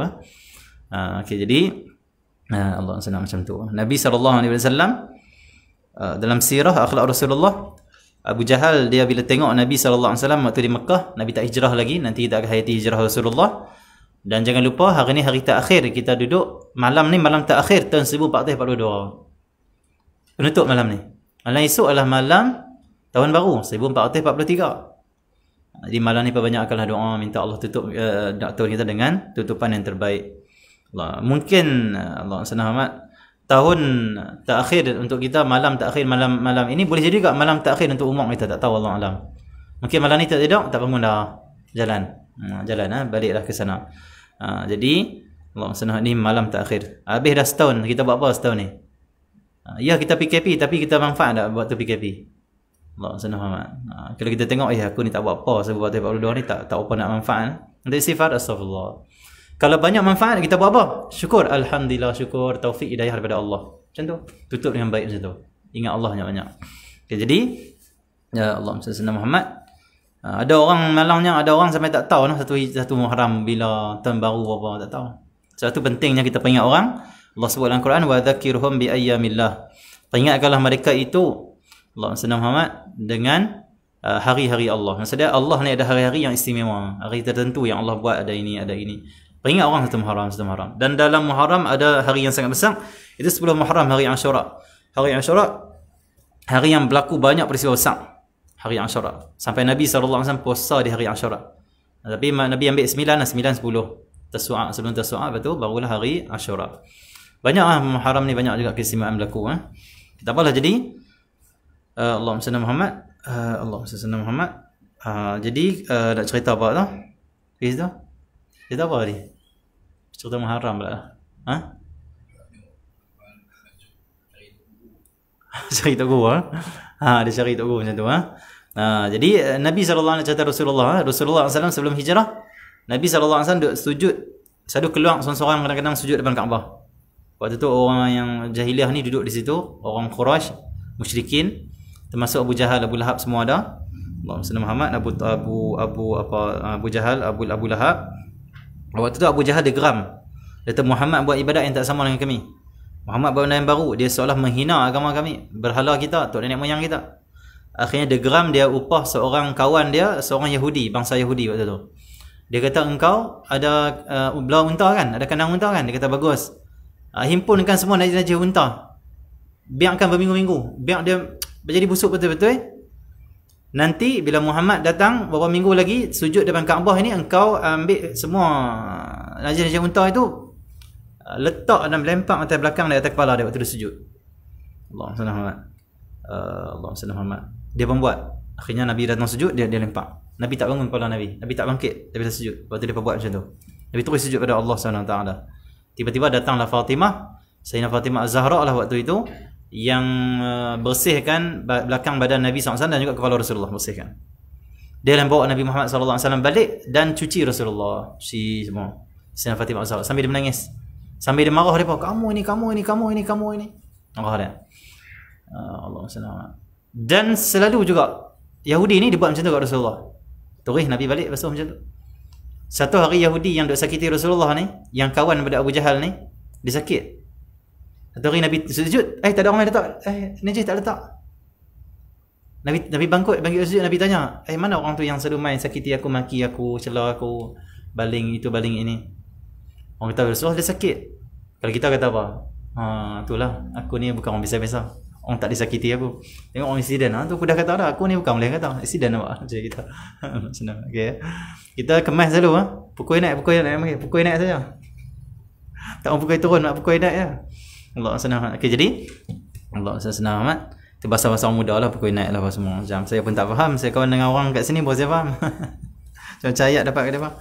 [SPEAKER 1] Okay, jadi Allah senang macam tu. Nabi SAW dalam sirah akhlak Rasulullah, Abu Jahal dia bila tengok Nabi SAW waktu di Mekah, Nabi tak hijrah lagi, nanti kita akan hayati hijrah Rasulullah. Dan jangan lupa hari ni hari terakhir kita duduk, malam ni malam terakhir tahun 1442. Penutup malam ni. Malam esok adalah malam tahun baru 1443. Jadi malam ni perbanyakkanlah doa, minta Allah tutup tahun kita dengan tutupan yang terbaik. Allah. Mungkin Allah senang amat tahun terakhir untuk kita, malam terakhir malam ini, boleh jadi juga malam terakhir untuk umur kita, tak tahu, Allah alam. Mungkin malam ni tak tidur, tak bangun dah jalan. Baliklah ke sana. Jadi Allah SWT ni malam terakhir. Habis dah setahun, kita buat apa setahun ni? Ya, kita PKP tapi kita manfaat tak buat tu PKP? Allah SWT. Kalau kita tengok, aku ni tak buat apa sebab buat 42 ni tak apa nak manfaat. Untuk istighfar, astagfirullah. Kalau banyak manfaat, kita buat apa? Syukur. Alhamdulillah, syukur, taufik, hidayah daripada Allah. Macam tu. Tutup dengan baik macam tu. Ingat Allah banyak-banyak. Okay, jadi ya Allah SWT Muhammad. Ada orang malangnya, ada orang sampai tak tahu satu Muharram bila tahun baru apa, tak tahu. Sebab tu pentingnya kita peringat orang. Allah sebut dalam Quran, wa dzakirhum bi ayyamillah. Peringatkanlah mereka itu, Allah SWT Muhammad, dengan hari-hari Allah. Maksudnya Allah ni ada hari-hari yang istimewa, hari tertentu yang Allah buat, ada ini, ada ini. Peringat orang satu Muharram. Dan dalam Muharram ada hari yang sangat besar, itu 10 Muharram, hari Ashura. Hari Ashura, hari yang berlaku banyak peristiwa besar. Hari Ashura. Sampai Nabi SAW puasa di hari Ashura. Tapi Nabi ambil 9, 10. Tasu'a, sebelum Tasu'a, lepas tu barulah hari Ashura. Banyak Muharram ni, banyak juga keistimewaan berlaku. Tak apalah, jadi Allahumma salli Muhammad. Allahumma salli Muhammad. Jadi nak cerita apa tau? Cerita apa tadi? Cerita Muharram pula. Cari tok guru. Dia cari tok guru macam tu. Jadi Nabi SAW cerita Rasulullah SAW sebelum hijrah, Nabi SAW duduk sujud, selalu keluar seorang-seorang, kadang-kadang sujud depan Kaabah. Waktu tu orang yang jahiliah ni duduk di situ, orang Quraisy, musyrikin, termasuk Abu Jahal, Abu Lahab, semua ada. Allahumma Muhammad, Abu Jahal, Abu Lahab. Waktu tu Abu Jahal dia geram. Dia kata Muhammad buat ibadat yang tak sama dengan kami. Muhammad buat benda yang baru, dia seolah menghina agama kami, berhala kita, tok nenek moyang kita. Akhirnya dia geram, dia upah seorang kawan dia, seorang Yahudi, bangsa Yahudi waktu tu. Dia kata, engkau ada belau unta kan? Ada kandang unta kan? Dia kata, bagus. Himpunkan semua najis-najis unta. Biarkan berminggu-minggu. Biar dia jadi busuk betul-betul. Nanti bila Muhammad datang beberapa minggu lagi sujud depan Kaabah ini, engkau ambil semua najis-najis unta itu, letak dan lempak atas belakang di atas kepala dia waktu dia sujud. Allahumma salli Muhammad. Dia pun buat. Akhirnya Nabi datang sujud, dia lempak. Nabi tak bangun kepala Nabi. Nabi tak bangkit daripada sujud. Waktu dia buat macam tu, Nabi terus sujud pada Allah SWT. Tiba-tiba datanglah Fatimah, Sayyidina Fatimah Az-Zahra lah waktu itu, yang bersihkan belakang badan Nabi SAW dan juga kepala Rasulullah, bersihkan. Dia yang bawa Nabi Muhammad SAW balik dan cuci Rasulullah, cuci semua. Sayyidina Fatimah Az-Zahra sambil dia menangis, sambil dia marah, dia bawa kamu ini. Marah dia. Allah SWT. Dan selalu juga Yahudi ni dibuat macam tu kat Rasulullah. Terus Nabi balik basuh macam tu. Satu hari Yahudi yang duk sakiti Rasulullah ni, yang kawan daripada Abu Jahal ni, dia sakit. Satu hari Nabi sujud, tak ada orang letak, najis tak letak. Nabi bangkit sujud, Nabi tanya, mana orang tu yang selalu main sakiti aku, maki aku, celah aku, baling itu, baling ini. Orang kata Rasulullah dia sakit. Kalau kita kata apa? Itulah, aku ni bukan orang biasa-biasa. Orang tak disakiti aku. Tengok orang insiden. Tu aku dah kata dah, aku ni bukan boleh kata. Insiden nampak macam kita. Senang. Okay. Kita kemas selalu. Pukul naik saja. Tak orang pukul turun, nak pukul naik je. Allah senang. Okay, jadi Allah senang amat. Itu bahasa-bahasa orang muda lah, pukul naik lah semua. Macam saya pun tak faham. Saya kawan dengan orang kat sini baru saya faham. Macam ayat dapat ke dia faham.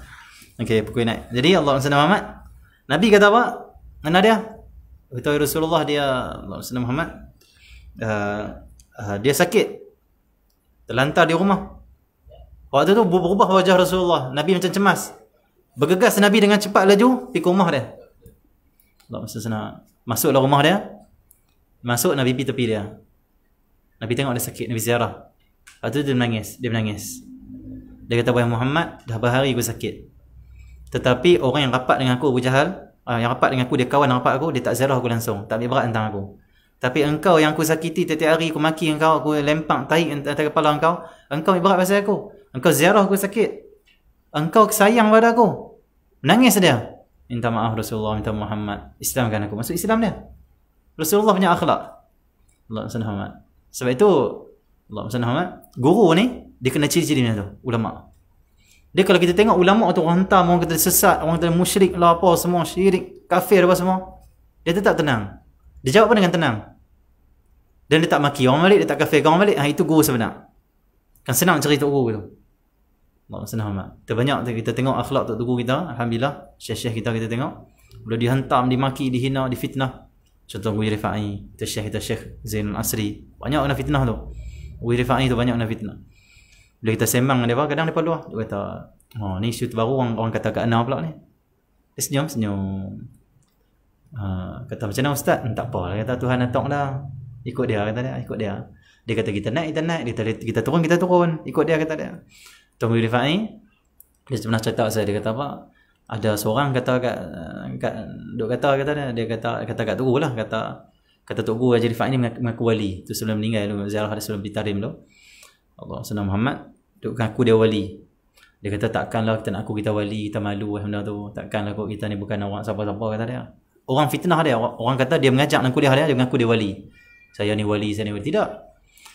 [SPEAKER 1] Okay, pukul naik. Jadi Allah senang amat. Nabi kata apa? Mana dia? Betul Rasulullah dia, Allah senang Muhammad. Dia sakit, terlantar di rumah. Waktu tu berubah wajah Rasulullah. Nabi macam cemas. Bergegas Nabi dengan cepat laju pergi ke rumah dia. Masuklah rumah dia. Masuk, Nabi pergi tepi dia. Nabi tengok dia sakit, Nabi ziarah. Lepas tu dia menangis. Dia kata, wahai Muhammad, dah berhari aku sakit, tetapi orang yang rapat dengan aku, Abu Jahal, yang rapat dengan aku, dia kawan rapat aku, dia tak ziarah aku langsung, tak ambil berat tentang aku. Tapi engkau yang aku sakiti tiap-tiap hari, aku maki engkau, aku lempak tahi atas kepala engkau ambil berat pasal aku. Engkau ziarah aku sakit, engkau sayang pada aku. Nangis dia. Minta maaf Rasulullah, minta Muhammad, Islamkan aku. Masuk Islam dia. Rasulullah punya akhlak. Allah SWT. Sebab itu Allah SWT, guru ni dia kena ciri-ciri macam tu, ulama. Dia kalau kita tengok ulama tu orang hantar, orang kata sesat, orang kata musyrik lah apa semua, syirik, kafir apa semua, dia tetap tenang. Dia jawab pun dengan tenang. Dan dia tak maki orang balik, dia tak kafirkan orang balik. Itu guru sebenar. Kan senang cerita guru tu. Allah senang amat. Terbanyak kita tengok akhlak tok guru kita, alhamdulillah, syekh-syekh kita tengok. Bila dihantam, dimaki, dihina, difitnah. Contoh Guru Rifai, kita Syekh Zainul Asri. Banyak kena fitnah tu. Guru Rifai tu banyak kena fitnah. Bila kita sembang dengan dia, kadang dia luar. Dia kata, oh ni isu baru orang kata kat Ana pula ni. Dia senyum. Kata macam mana Ustaz? Tak apa lah. Kata Tuhan atok dah. Ikut dia, kata dia. Ikut dia. Dia kata kita naik. Kita turun. Ikut dia, kata dia. Tuan Guru Rifai, dia pernah cerita saya. Dia kata apa? Ada seorang kata dia kata kat Tok Guru lah, kata Tok Guru Haji Rifai ni mengaku wali. Tu sebelum meninggal tu, ziarah dia sebelum ditarim tu. Allah Sunnah Muhammad duk mengaku dia wali. Dia kata takkanlah kita nak aku kita wali, kita malu benda tu. Takkanlah kok kita ni bukan orang siapa-siapa, kata dia. Orang fitnah dia, orang kata dia mengajak nak kuliah dia mengaku dia wali. Saya ni wali, saya ni wali. Tidak.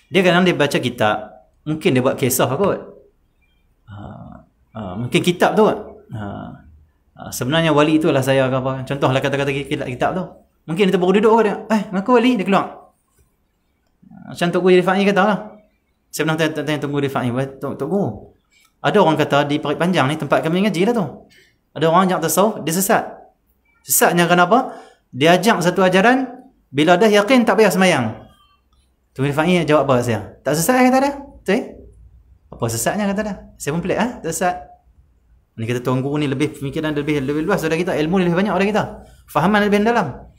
[SPEAKER 1] Dia kadang dia baca kitab, mungkin dia buat kisah kot. Mungkin kitab tu kot. Sebenarnya wali itulah saya ke apa. Contohlah kata-kata kitab tu. Mungkin dia baru duduk ke dia. Mengaku wali, dia keluar. Macam Tok Guru Rifai kata lah. Saya pernah tanya Tok Guru Rifai, Tok Guru, ada orang kata di Parit Panjang ni tempat kami ngaji lah tu. Ada orang ajak tasawuf, dia sesat. Sesatnya kenapa? Dia ajak satu ajaran, bila dah yakin tak payah semayang. Tok Guru Rifai jawab apa saya? Tak sesat kata dia? Betul? Apa sesatnya kata dia? Saya pun pelik tak sesat. Ni kata Tuan Guru ni lebih pemikiran lebih luas daripada kita, ilmu lebih banyak daripada kita, fahaman lebih dalam.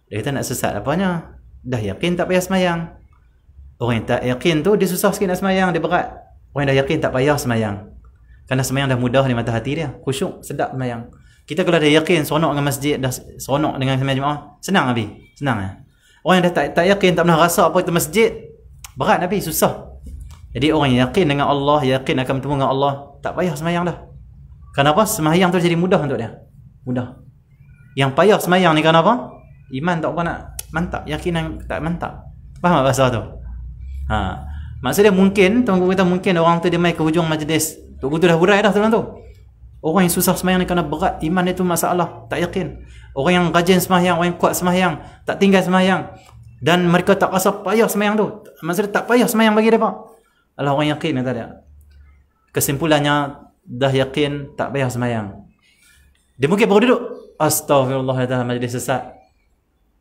[SPEAKER 1] Dia kata nak sesat apanya? Dah yakin tak payah semayang. Orang yang tak yakin tu dia susah sikit nak semayang, dia berat. Orang yang dah yakin tak payah semayang. Kerana semayang dah mudah di mata hati dia, khusyuk, sedap semayang. Kita kalau dah yakin seronok dengan masjid, dah seronok dengan semayang Jumaat, senang habis. Senang Orang yang dah tak yakin, tak pernah rasa apa itu masjid, berat habis, susah. Jadi orang yang yakin dengan Allah, yakin akan bertemu dengan Allah, tak payah semayang dah. Kenapa? Semayang tu jadi mudah untuk dia. Mudah. Yang payah semayang ni kenapa? Iman tak apa nak mantap. Yakinan tak mantap. Faham tak bahasa tu? Maksudnya mungkin, Tuan Guru kata mungkin orang tu dia mai ke hujung majlis. Tok Guru tu dah hurai dah tuan tu. Orang yang susah semayang ni kerana berat. Iman itu masalah. Tak yakin. Orang yang rajin semayang, orang yang kuat semayang, tak tinggal semayang. Dan mereka tak rasa payah semayang tu. Maksudnya tak payah semayang bagi mereka. Alah orang yakin kata dia. Kesimpulannya, dah yakin tak payah semayang. Dia mungkin baru duduk, astagfirullahaladzim, majlis sesat.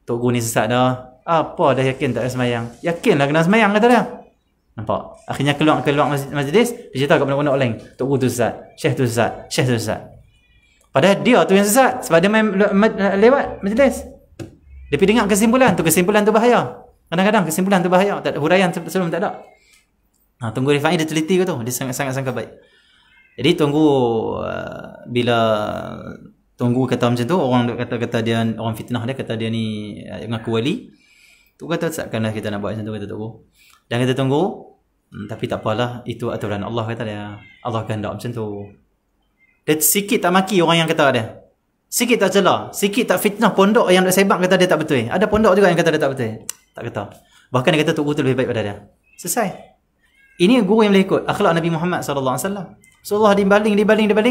[SPEAKER 1] Tok Guru ni sesat dah. Apa dah yakin tak payah semayang? Yakinlah kena semayang kata dia. Nampak? Akhirnya keluar majlis, dia cerita kat pondok-pondok lain, Tok Guru tu sesat, Syekh tu sesat, Syekh tu sesat. Padahal dia tu yang sesat sebab dia main lewat majlis. Dia pergi dengar kesimpulan tu bahaya. Kadang-kadang kesimpulan tu bahaya, tak ada huraian sebelum tak ada. Tuan Guru Rifai dia teliti ke tu, dia sangat-sangat baik. Jadi Tuan Guru bila Tuan Guru kata macam tu, orang kata dia orang fitnah dia, kata dia ni mengaku wali. Tu kata takkanlah kita nak buat macam tu, kata Tuan Guru. Dan kata Tuan Guru, tapi tak apalah, itu aturan Allah, kata dia. Allah kehendak macam tu. Dia sikit tak maki orang yang kata dia. Sikit tak celah, sikit tak fitnah pondok yang nak sebab kata dia tak betul. Ada pondok juga yang kata dia tak betul. Tak kata. Bahkan dia kata Tuan Guru tu lebih baik pada dia. Selesai. Ini guru yang boleh ikut akhlak Nabi Muhammad sallallahu alaihi wasallam. Rasulullah dibaling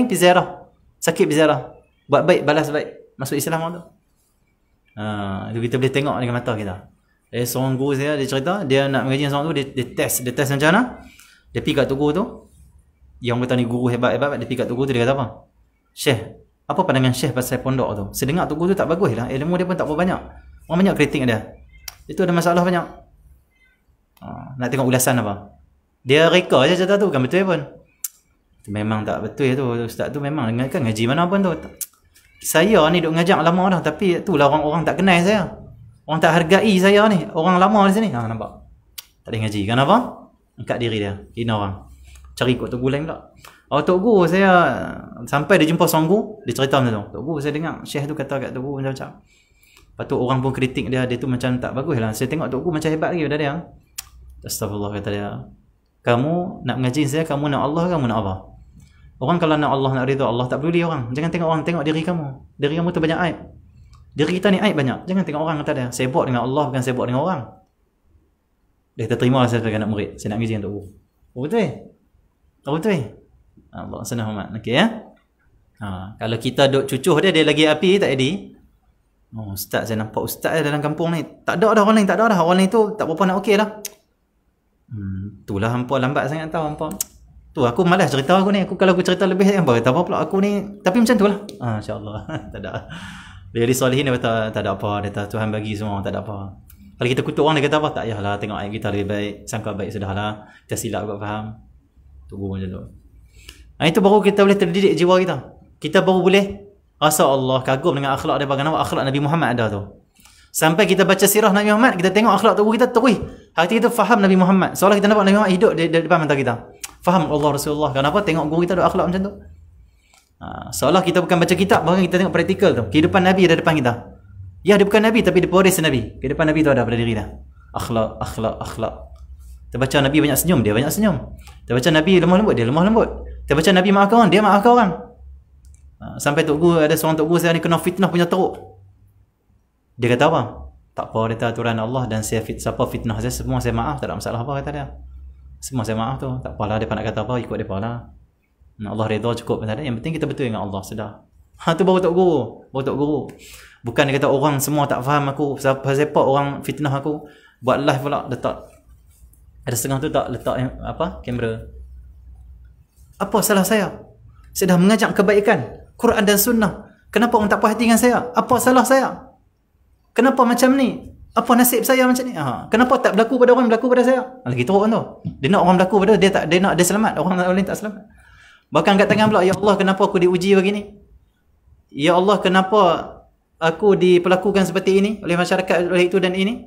[SPEAKER 1] pergi ziarah. Sakit pergi ziarah. Buat baik, balas baik. Masuk Islam orang tu. Itu kita boleh tengok dengan mata kita. Seorang guru saya, dia cerita, dia nak mengaji seorang tu, dia test macam mana? Dia pergi kat Tok Guru tu. Yang kata ni guru hebat-hebat, dia pergi kat Tok Guru tu, dia kata apa? Syekh, apa pandangan Syekh pasal pondok tu? Saya dengar Tok Guru tu tak bagus lah. Ilmu dia pun tak berapa banyak. Orang banyak kritik dia. Itu ada masalah banyak. Nak tengok ulasan apa? Dia reka je cerita tu, kan betul pun. Memang tak betul tu. Ustaz tu memang kan ngaji mana pun tu. Saya ni duk ngajak lama dah, tapi itulah orang tak kenal saya. Orang tak hargai saya ni. Orang lama di sini. Nampak? Tak boleh ngaji. Kenapa? Angkat diri dia. Hina orang. Cari ikut Tok Guru lain pula. Tok Guru saya sampai dia jumpa seorang guru, dia cerita macam tu. Tok Guru saya dengar Syekh tu kata kat Tok Guru macam-macam. Lepas tu orang pun kritik dia tu macam tak bagus lah. Saya tengok Tok Guru macam hebat lagi pada dia. Astagfirullah, kata dia. Kamu nak mengaji saya, kamu nak Allah, kamu nak apa? Orang kalau nak Allah, nak ridha Allah, tak peduli orang. Jangan tengok orang, tengok diri kamu. Diri kamu tu banyak aib. Diri kita ni aib banyak. Jangan tengok orang, kata dia. Sibuk dengan Allah, bukan sibuk dengan orang. Dia kata, terima saya sebagai anak murid. Saya nak mengaji dengan Tok Guru. Oh betul? Oh betul? Allah senang amat. Okey ya? Kalau kita duk cucuh dia lagi api, tak jadi. Oh, ustaz, saya nampak ustaz dalam kampung ni. Tak ada dah orang lain, tak ada dah. Orang lain tu tak berapa nak okey lah. Itulah hampa lambat sangat tahu hampa. Tu aku malas cerita aku ni. Kalau aku cerita lebih hampa kata apa pula aku ni. Tapi macam tu lah. InsyaAllah. Tak ada. Dia solihin dia kata tak ada apa. Dia kata Tuhan bagi semua, tak ada apa. Kalau kita kutuk orang dia kata apa? Tak payahlah, tengok ayat kita lebih baik. Sangka baik sudahlah. Kita silap kot faham. Tunggu macam tu. Itu baru kita boleh terdidik jiwa kita. Kita baru boleh rasa Allah kagum dengan akhlak dia. Bagaimana akhlak Nabi Muhammad ada tu. Sampai kita baca sirah Nabi Muhammad, kita tengok akhlak tubuh kita terus. Hati kita faham Nabi Muhammad. Seolah kita nampak Nabi Muhammad hidup di depan mata kita. Faham Allah Rasulullah. Kenapa? Tengok guru kita ada akhlak macam tu. Seolah kita bukan baca kitab, bahkan kita tengok praktikal tu. Kehidupan Nabi ada depan kita. Ya, dia bukan Nabi tapi dia pewaris Nabi. Kehidupan Nabi tu ada pada diri dah. Akhlak. Kita baca Nabi banyak senyum, dia banyak senyum. Kita baca Nabi lemah lembut, dia lemah lembut. Kita baca Nabi maafkan orang, dia maafkan orang. Sampai Tok Guru, ada seorang Tok Guru saya ni kena fitnah punya teruk. Dia kata apa? Tak apa, dia kata aturan Allah dan siapa fitnah saya, semua saya maaf, tak ada masalah apa kata dia. Semua saya maaf tu, tak apalah dia nak kata apa, ikut dia lah. Allah redha cukup kata dia. Yang penting kita betul dengan Allah, sudah. Tu baru Tok Guru. Bukan dia kata orang semua tak faham aku, siapa orang fitnah aku, buat live pula letak. Ada setengah tu tak letak kamera. Apa salah saya? Saya dah mengajak kebaikan, Quran dan Sunnah. Kenapa orang tak puas hati dengan saya? Apa salah saya? Kenapa macam ni? Apa nasib saya macam ni? Kenapa tak berlaku pada orang, berlaku pada saya? Lagi teruk kan tu. Dia nak orang berlaku pada dia nak dia selamat, orang lain tak selamat. Bahkan kat tangan pula, ya Allah kenapa aku diuji begini? Ya Allah kenapa aku diperlakukan seperti ini oleh masyarakat, oleh itu dan ini?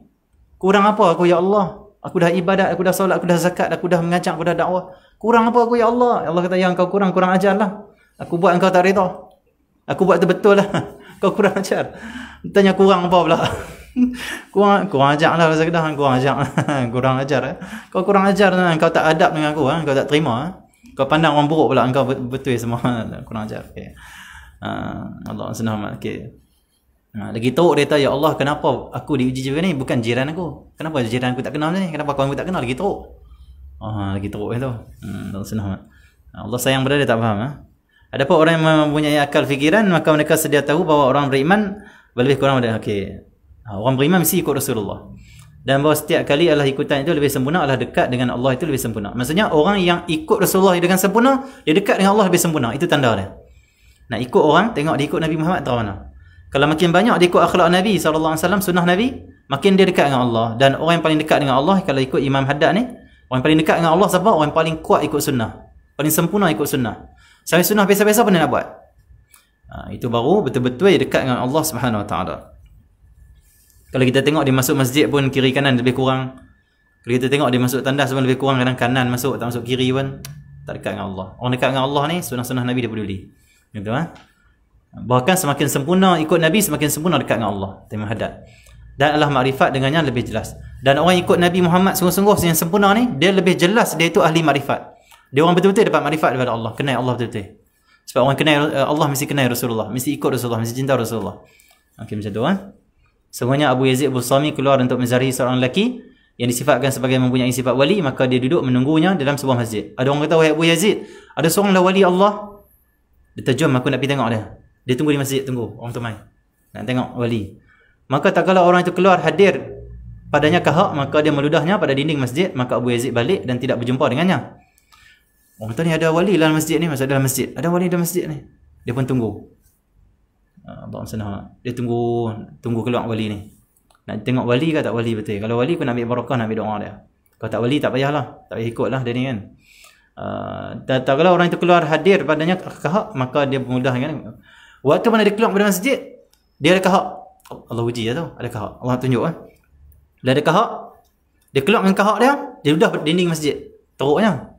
[SPEAKER 1] Kurang apa aku ya Allah? Aku dah ibadat, aku dah solat, aku dah zakat, aku dah mengajak, aku dah dakwah. Kurang apa aku ya Allah? Allah kata yang kau kurang ajarlah. Aku buat engkau tak reda. Aku buat tu betul lah. Kau kurang ajar. Tanya kurang apa pula? kurang ajar lah rasa kedah. Kurang ajar. Kau kurang ajar, kau tak adab dengan aku, kau tak terima. Kau pandang orang buruk pula, engkau betul semua. Kurang ajar. Okay. Allah senang. Okay. Lagi teruk dia kata, ya Allah kenapa aku diuji juga ni? Bukan jiran aku. Kenapa jiran aku tak kenal ni? Kenapa kawan aku tak kenal? Lagi teruk. Lagi teruk itu. Allah senang. Allah sayang pada dia tak faham. Adapun orang yang mempunyai akal fikiran, maka mereka sedia tahu bahawa orang beriman lebih kurang pada orang beriman mesti ikut Rasulullah. Dan bahawa setiap kali Allah ikutan itu lebih sempurna, Allah dekat dengan Allah itu lebih sempurna. Maksudnya orang yang ikut Rasulullah dengan sempurna, dia dekat dengan Allah lebih sempurna. Itu tanda dia. Nak ikut orang, tengok dia ikut Nabi Muhammad tahu mana. Kalau makin banyak dia ikut akhlak Nabi SAW, sunnah Nabi, makin dia dekat dengan Allah. Dan orang yang paling dekat dengan Allah, kalau ikut Imam Haddad ni, orang yang paling dekat dengan Allah siapa? Orang yang paling kuat ikut sunnah, paling sempurna ikut sunnah. Sampai sunnah biasa-biasa pun dia nak buat. Itu baru betul-betul dekat dengan Allah Subhanahu Wa Taala. Kalau kita tengok dia masuk masjid pun kiri kanan lebih kurang. Kalau kita tengok dia masuk tandas pun lebih kurang, kadang kanan masuk, tak masuk kiri pun tak dekat dengan Allah. Orang dekat dengan Allah ni sunnah-sunnah Nabi dia peduli. Gitu Bahkan semakin sempurna ikut Nabi, semakin sempurna dekat dengan Allah. Imam Haddad. Dan Allah makrifat dengannya lebih jelas. Dan orang ikut Nabi Muhammad sungguh-sungguh yang sempurna ni, dia lebih jelas dia itu ahli makrifat. Dia orang betul-betul dapat makrifat daripada Allah, kenal Allah betul-betul. Sebab orang kenal Allah mesti kenal Rasulullah, mesti ikut Rasulullah, mesti cinta Rasulullah. Okey, macam tu Semuanya Abu Yazid Bustami keluar untuk menzarihi seorang lelaki yang disifatkan sebagai mempunyai sifat wali, maka dia duduk menunggunya dalam sebuah masjid. Ada orang kata, wahai Abu Yazid, ada seorang wali Allah. Dia terjun, aku nak pergi tengok dia. Dia tunggu di masjid, tunggu orang tu main. Nak tengok wali. Maka tak kala orang itu keluar hadir padanya kahak, maka dia meludahnya pada dinding masjid, maka Abu Yazid balik dan tidak berjumpa dengannya. Orang kata ni ada wali dalam masjid ni, masuk dalam masjid. Ada wali dalam masjid ni. Dia pun tunggu. Allah senang. Dia tunggu keluar wali ni. Nak tengok wali ke tak wali betul. Kalau wali kau nak ambil barakah, nak ambil doa dia. Kalau tak wali tak payahlah. Tak payah ikutlah dia ni kan. Tak kalau orang itu keluar hadir padanya kahak, maka dia mudah kan. Waktu mana dia keluar dari masjid, dia ada kahak. Allah uji tu, ada kahak. Allah tunjuk Dia ada kahak. Dia keluar dengan kahak dia duduk dinding masjid. Teruknya.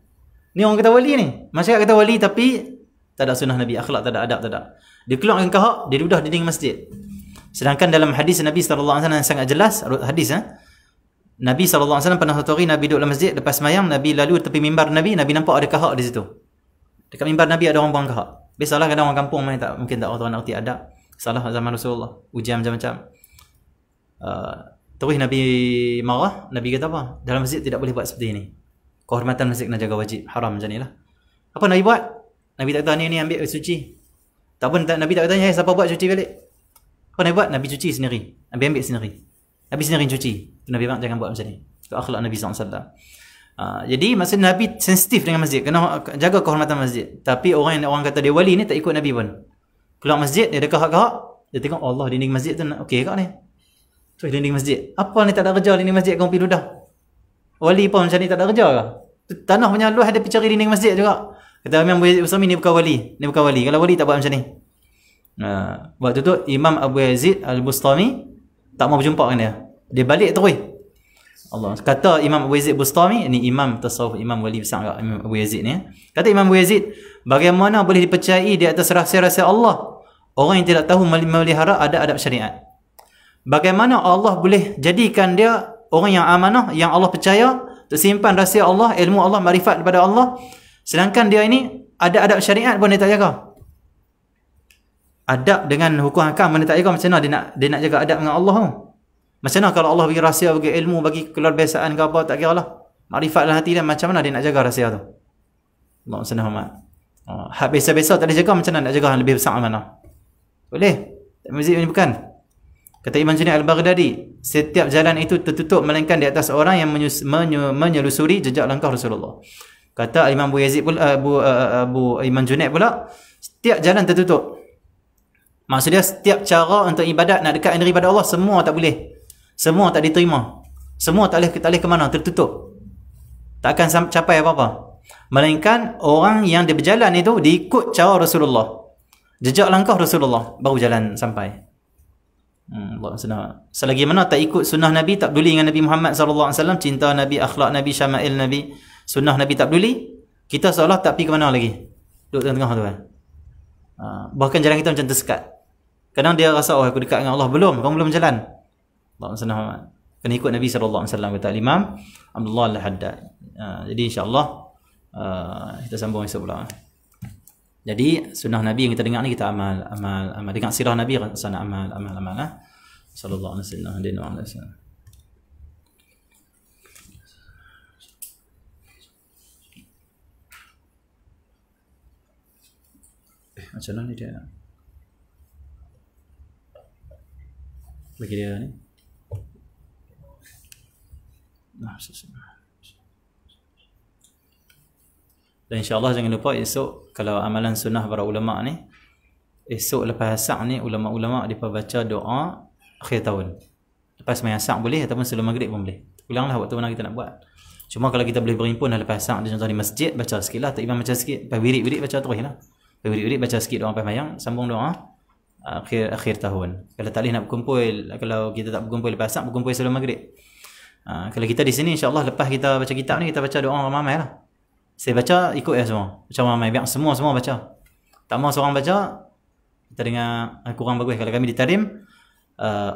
[SPEAKER 1] Ni orang kata wali ni. Masyarakat kata wali tapi tak ada sunnah Nabi, akhlak tak ada, adab tak ada. Dia keluar dengan kahak, dia duduk dinding masjid. Sedangkan dalam hadis Nabi sallallahu alaihi wasallam yang sangat jelas, hadis Nabi sallallahu alaihi wasallam pernah satu hari Nabi duduk dalam masjid lepas sembahyang, Nabi lalu tepi mimbar Nabi nampak ada kahak di situ. Dekat mimbar Nabi ada orang buang kahak. Biasalah kadang orang kampung main tak mungkin tak tahu nak erti adab. Salah zaman Rasulullah, ujian macam-macam. Terus Nabi marah, Nabi kata apa? Dalam masjid tidak boleh buat seperti ini. Kehormatan masjid kena jaga, wajib, haram macam inilah. Apa Nabi buat? Nabi tak kata ni ambil suci. Tak pun Nabi tak kata, hey, siapa buat cuci balik. Kau Nabi buat, Nabi cuci sendiri. Nabi ambil sendiri. Nabi sendiri cuci. Nabi bilang jangan buat macam ni. Itu akhlak Nabi SAW. Jadi maksud Nabi sensitif dengan masjid. Kena jaga kehormatan masjid. Tapi orang kata dia wali ni tak ikut Nabi pun. Keluar masjid, dia dekat-dekat. Dia tengok Allah dinding masjid tu okey kat ni. Tu dinding masjid. Apa ni tak ada kerja dinding masjid kau pergi dudah. Wali pun macam ni tak ada kerja ke? Tanah punya luas ada pergi cari dinding masjid juga. Kata Imam Abu Yazid Bustami ni bukan wali. Ni bukan wali. Kalau wali tak buat macam ni. Waktu tu Imam Abu Yazid Al-Bustami tak mau berjumpa dengan dia. Dia balik terus. Allah. Kata Imam Abu Yazid Bustami, ini imam tasawuf, imam wali besar juga, Imam Abu Yazid ni. Kata Imam Abu Yazid, bagaimana boleh dipercayai di atas rahsia-rahsia Allah orang yang tidak tahu memelihara adab-adab syariat? Bagaimana Allah boleh jadikan dia orang yang amanah, yang Allah percaya untuk simpan rahsia Allah, ilmu Allah, marifat daripada Allah, sedangkan dia ini adab-adab syariat pun dia tak jaga. Adab dengan hukum hakam mana tak jaga, macam mana dia nak jaga adab dengan Allah tu? Macam mana kalau Allah bagi rahsia, bagi ilmu, bagi keluar biasaan ke apa, tak kira lah. Makrifat dalam hati dia, macam mana dia nak jaga rahsia tu? Allah SWT. Hak biasa-biasa tak boleh jaga, macam mana nak jaga yang lebih besar mana? Boleh? Masjid ini bukan. Kata Imam Junaid Al-Baghdadi, setiap jalan itu tertutup melainkan di atas orang yang menyelusuri jejak langkah Rasulullah. Kata Imam Abu Yazid pula, Abu Imam Junaid pula, setiap jalan tertutup. Maksudnya setiap cara untuk ibadat nak dekat diri pada Allah semua tak boleh. Semua tak diterima. Semua tak boleh ke mana, tertutup. Tak akan capai apa-apa. Melainkan orang yang dia berjalan itu diikut cara Rasulullah. Jejak langkah Rasulullah baru jalan sampai. Allah SWT. Selagi mana tak ikut sunnah Nabi, tak peduli dengan Nabi Muhammad SAW, cinta Nabi, akhlak Nabi, syama'il Nabi, sunnah Nabi tak peduli, kita seolah tak pergi ke mana lagi. Duduk tengah-tengah tu kan. Bahkan jalan kita macam tersekat. Kadang dia rasa, oh aku dekat dengan Allah. Belum, kau belum jalan. Allah SWT. Kena ikut Nabi SAW, kata Imam Abdullah Al-Haddad. Jadi insyaAllah kita sambung esok pula. Jadi sunnah Nabi yang kita dengar ni kita amal. Dengar sirah Nabi sana amal. Sallallahu alaihi wasallam. Macam mana ni dia? Bagi dia ni. Dan insyaAllah jangan lupa esok kalau amalan sunnah para ulama ni, esok lepas asar ni ulama-ulama mereka baca doa akhir tahun. Lepas sembahyang asar boleh ataupun sebelum maghrib pun boleh. Ulanglah waktu mana kita nak buat. Cuma kalau kita boleh berhimpun dah lepas asar, contoh di masjid baca sikit lah, tak imam baca sikit, lepas wirid baca terus lah. Lepas wirid baca sikit doa lepas sembahyang, sambung doa akhir tahun. Kalau tak boleh nak berkumpul, kalau kita tak berkumpul lepas asar, berkumpul sebelum maghrib. Kalau kita di sini insyaAllah lepas kita baca kitab ni kita baca doa ramai lah. Saya baca ikut ya semua. Baca ramai biar semua baca. Tak mau seorang baca kita dengar kurang bagus. Kalau kami di Tarim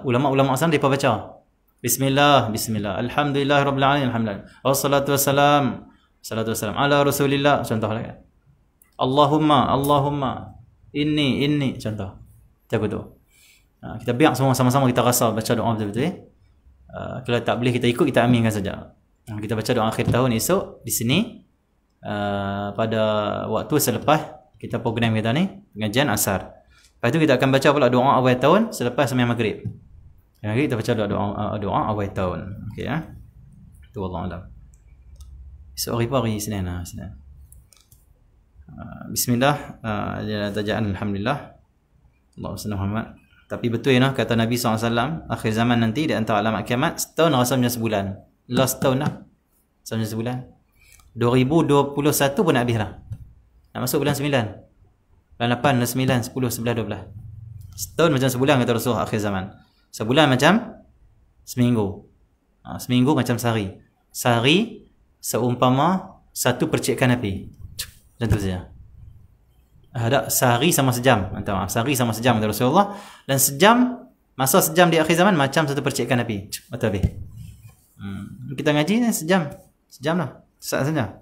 [SPEAKER 1] ulama-ulama asal depa baca. Bismillah, alhamdulillahirabbil alamin, alhamdulillah. Wassalatu wassalam ala Rasulillah, contohlah kan. Allahumma inni contoh. Jaga tu. Kita biar semua sama-sama kita rasa baca doa betul-betul. Kalau tak boleh kita ikut, kita aminkan saja. Kita baca doa akhir tahun esok di sini. Pada waktu selepas kita program kita ni pengajian asar. Lepas tu kita akan baca pula doa awal tahun selepas sembahyang maghrib. Yang kita baca doa awal tahun. Okey ya. Tu wallahu alam. Esok hari Senin lah. Bismillah. Tajaan alhamdulillah. Allahu Muhammad. Tapi betul ya kata Nabi SAW, akhir zaman nanti di antara alamat kiamat setahun rasanya sebulan. Last tahun lah. Rasanya sebulan. 2021 pun nak habis lah. Nak masuk bulan 9. Bulan 8, bulan 9, 10, 11, 12. Setahun macam sebulan kata Rasulullah akhir zaman. Sebulan macam seminggu. Seminggu macam sehari. Sehari seumpama satu percikan api. Macam tu saja. Ada sehari sama sejam. Sehari sama sejam kata Rasulullah. Dan masa sejam di akhir zaman macam satu percikan api. Betul habis. Kita ngaji sejam lah. Saat saja.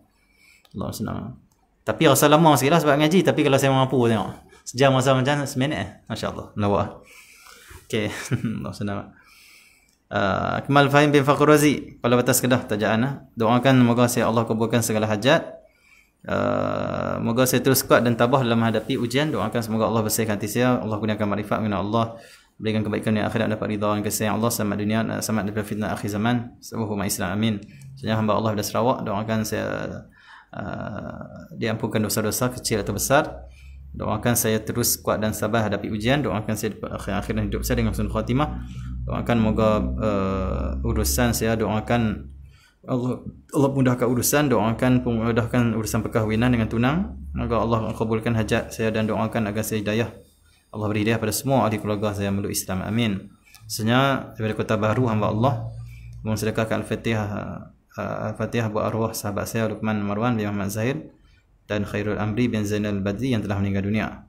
[SPEAKER 1] Allah senang. Tapi rasa lama sikit lah sebab ngaji. Tapi kalau saya mampu tengok. Sejam masa macam seminit Masya Allah. Melawak. Okay. Allah senang. Kemal Fahim bin Fakhr Razi. Kepala Batas Kedah tajaan. Doakan moga saya Allah kabulkan segala hajat. Moga saya terus kuat dan tabah dalam menghadapi ujian. Doakan semoga Allah bersihkan hati saya. Allah gunakan makrifat mengenai Allah berikan kebaikan di akhirat, dapat ridha dan kasih Allah, selamat dunia, selamat daripada fitnah akhir zaman. Semoga Islam, amin. Sebenarnya hamba Allah dari Sarawak, doakan saya diampunkan dosa-dosa kecil atau besar. Doakan saya terus kuat dan sabar hadapi ujian. Doakan saya akhir hidup saya dengan husnul khatimah. Doakan moga urusan saya, doakan Allah mudahkan urusan, doakan mudahkan urusan perkahwinan dengan tunang. Moga Allah kabulkan hajat saya dan doakan agar saya hidayah. Allah beri hidayah pada semua ahli keluarga saya meluk Islam, amin. Sebenarnya daripada Kota Baru, hamba Allah mensedekahkan Al-Fatihah, Al-Fatihah buat arwah sahabat saya Luqman Marwan bin Muhammad Zahir dan Khairul Amri bin Zainal Badri yang telah meninggal dunia.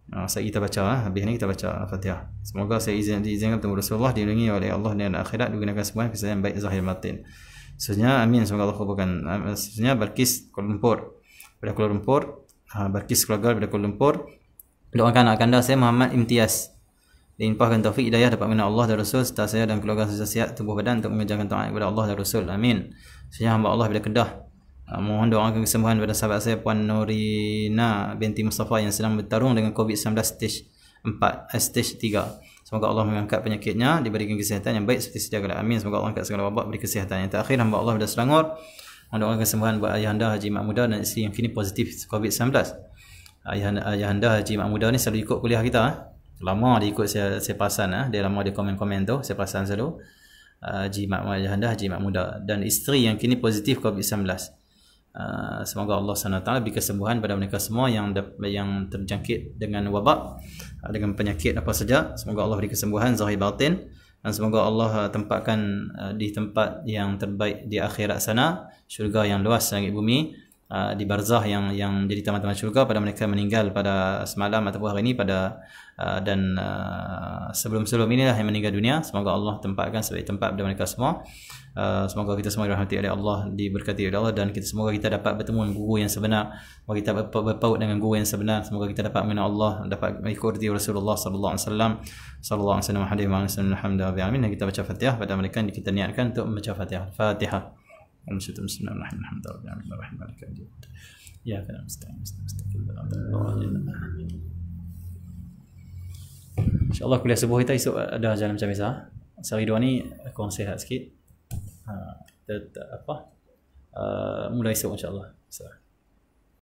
[SPEAKER 1] Kita baca, habis ni kita baca Al-Fatihah. Semoga saya diizinkan bertemu Rasulullah, dilindungi oleh Allah di akhirat, digunakan semua kesayangan baik zahir batin. Sebenarnya amin, semoga Allah kabulkan. Sebenarnya Balkis Kuala Lumpur, pada Kuala Lumpur, Balkis keluarga daripada Kuala Lumpur, doakan anak kanda saya Muhammad Imtiaz dilimpahkan taufik hidayah, dapat mengenal Allah dan Rasul, serta saya dan keluarga saya sihat tubuh badan untuk mengerjakan taat kepada Allah dan Rasul, amin. Sebenarnya hamba Allah daripada Kedah, mohon doakan kesembuhan pada sahabat saya Puan Norina binti Mustafa yang sedang bertarung dengan COVID-19 stage 4, stage 3. Semoga Allah mengangkat penyakitnya, diberikan kesihatan yang baik seperti sedia kala, amin. Semoga Allah angkat segala wabak, beri kesihatan. Yang terakhir, hamba Allah dari Selangor, mendoakan kesembuhan buat ayahanda Haji Mak Muda dan isteri yang kini positif COVID-19. Ayahanda Haji Mak Muda ni selalu ikut kuliah kita. Lama dia ikut saya perasan, dia lama dia komen-komen tu, saya perasan selalu. Ayahanda Haji Mak Muda dan isteri yang kini positif COVID-19. Semoga Allah SWT beri kesembuhan pada mereka semua yang terjangkit dengan wabak, dengan penyakit apa saja. Semoga Allah beri kesembuhan zahir batin, dan semoga Allah tempatkan di tempat yang terbaik di akhirat sana, syurga yang luas langit bumi, di barzah yang jadi tamat-tamat syurga pada mereka meninggal pada semalam ataupun hari ini dan sebelum-sebelum inilah yang meninggal dunia. Semoga Allah tempatkan sebagai tempat pada mereka semua. Semoga kita semua dirahmati oleh Allah, diberkati oleh Allah, dan semoga kita dapat bertemu dengan guru yang sebenar, semoga kita berpaut dengan guru yang sebenar, semoga kita dapat mengenal Allah, dapat mengikuti Rasulullah sallallahu alaihi wasallam alhamdulillah. Kita baca Fatihah pada mereka yang kita niatkan untuk membaca Fatihah. Bismillahirrahmanirrahim. Ya kan, InsyaAllah kuliah subuh kita esok ada jalan macam biasa. Sehari dua ni kurang sihat sikit. Mulai esok insyaAllah.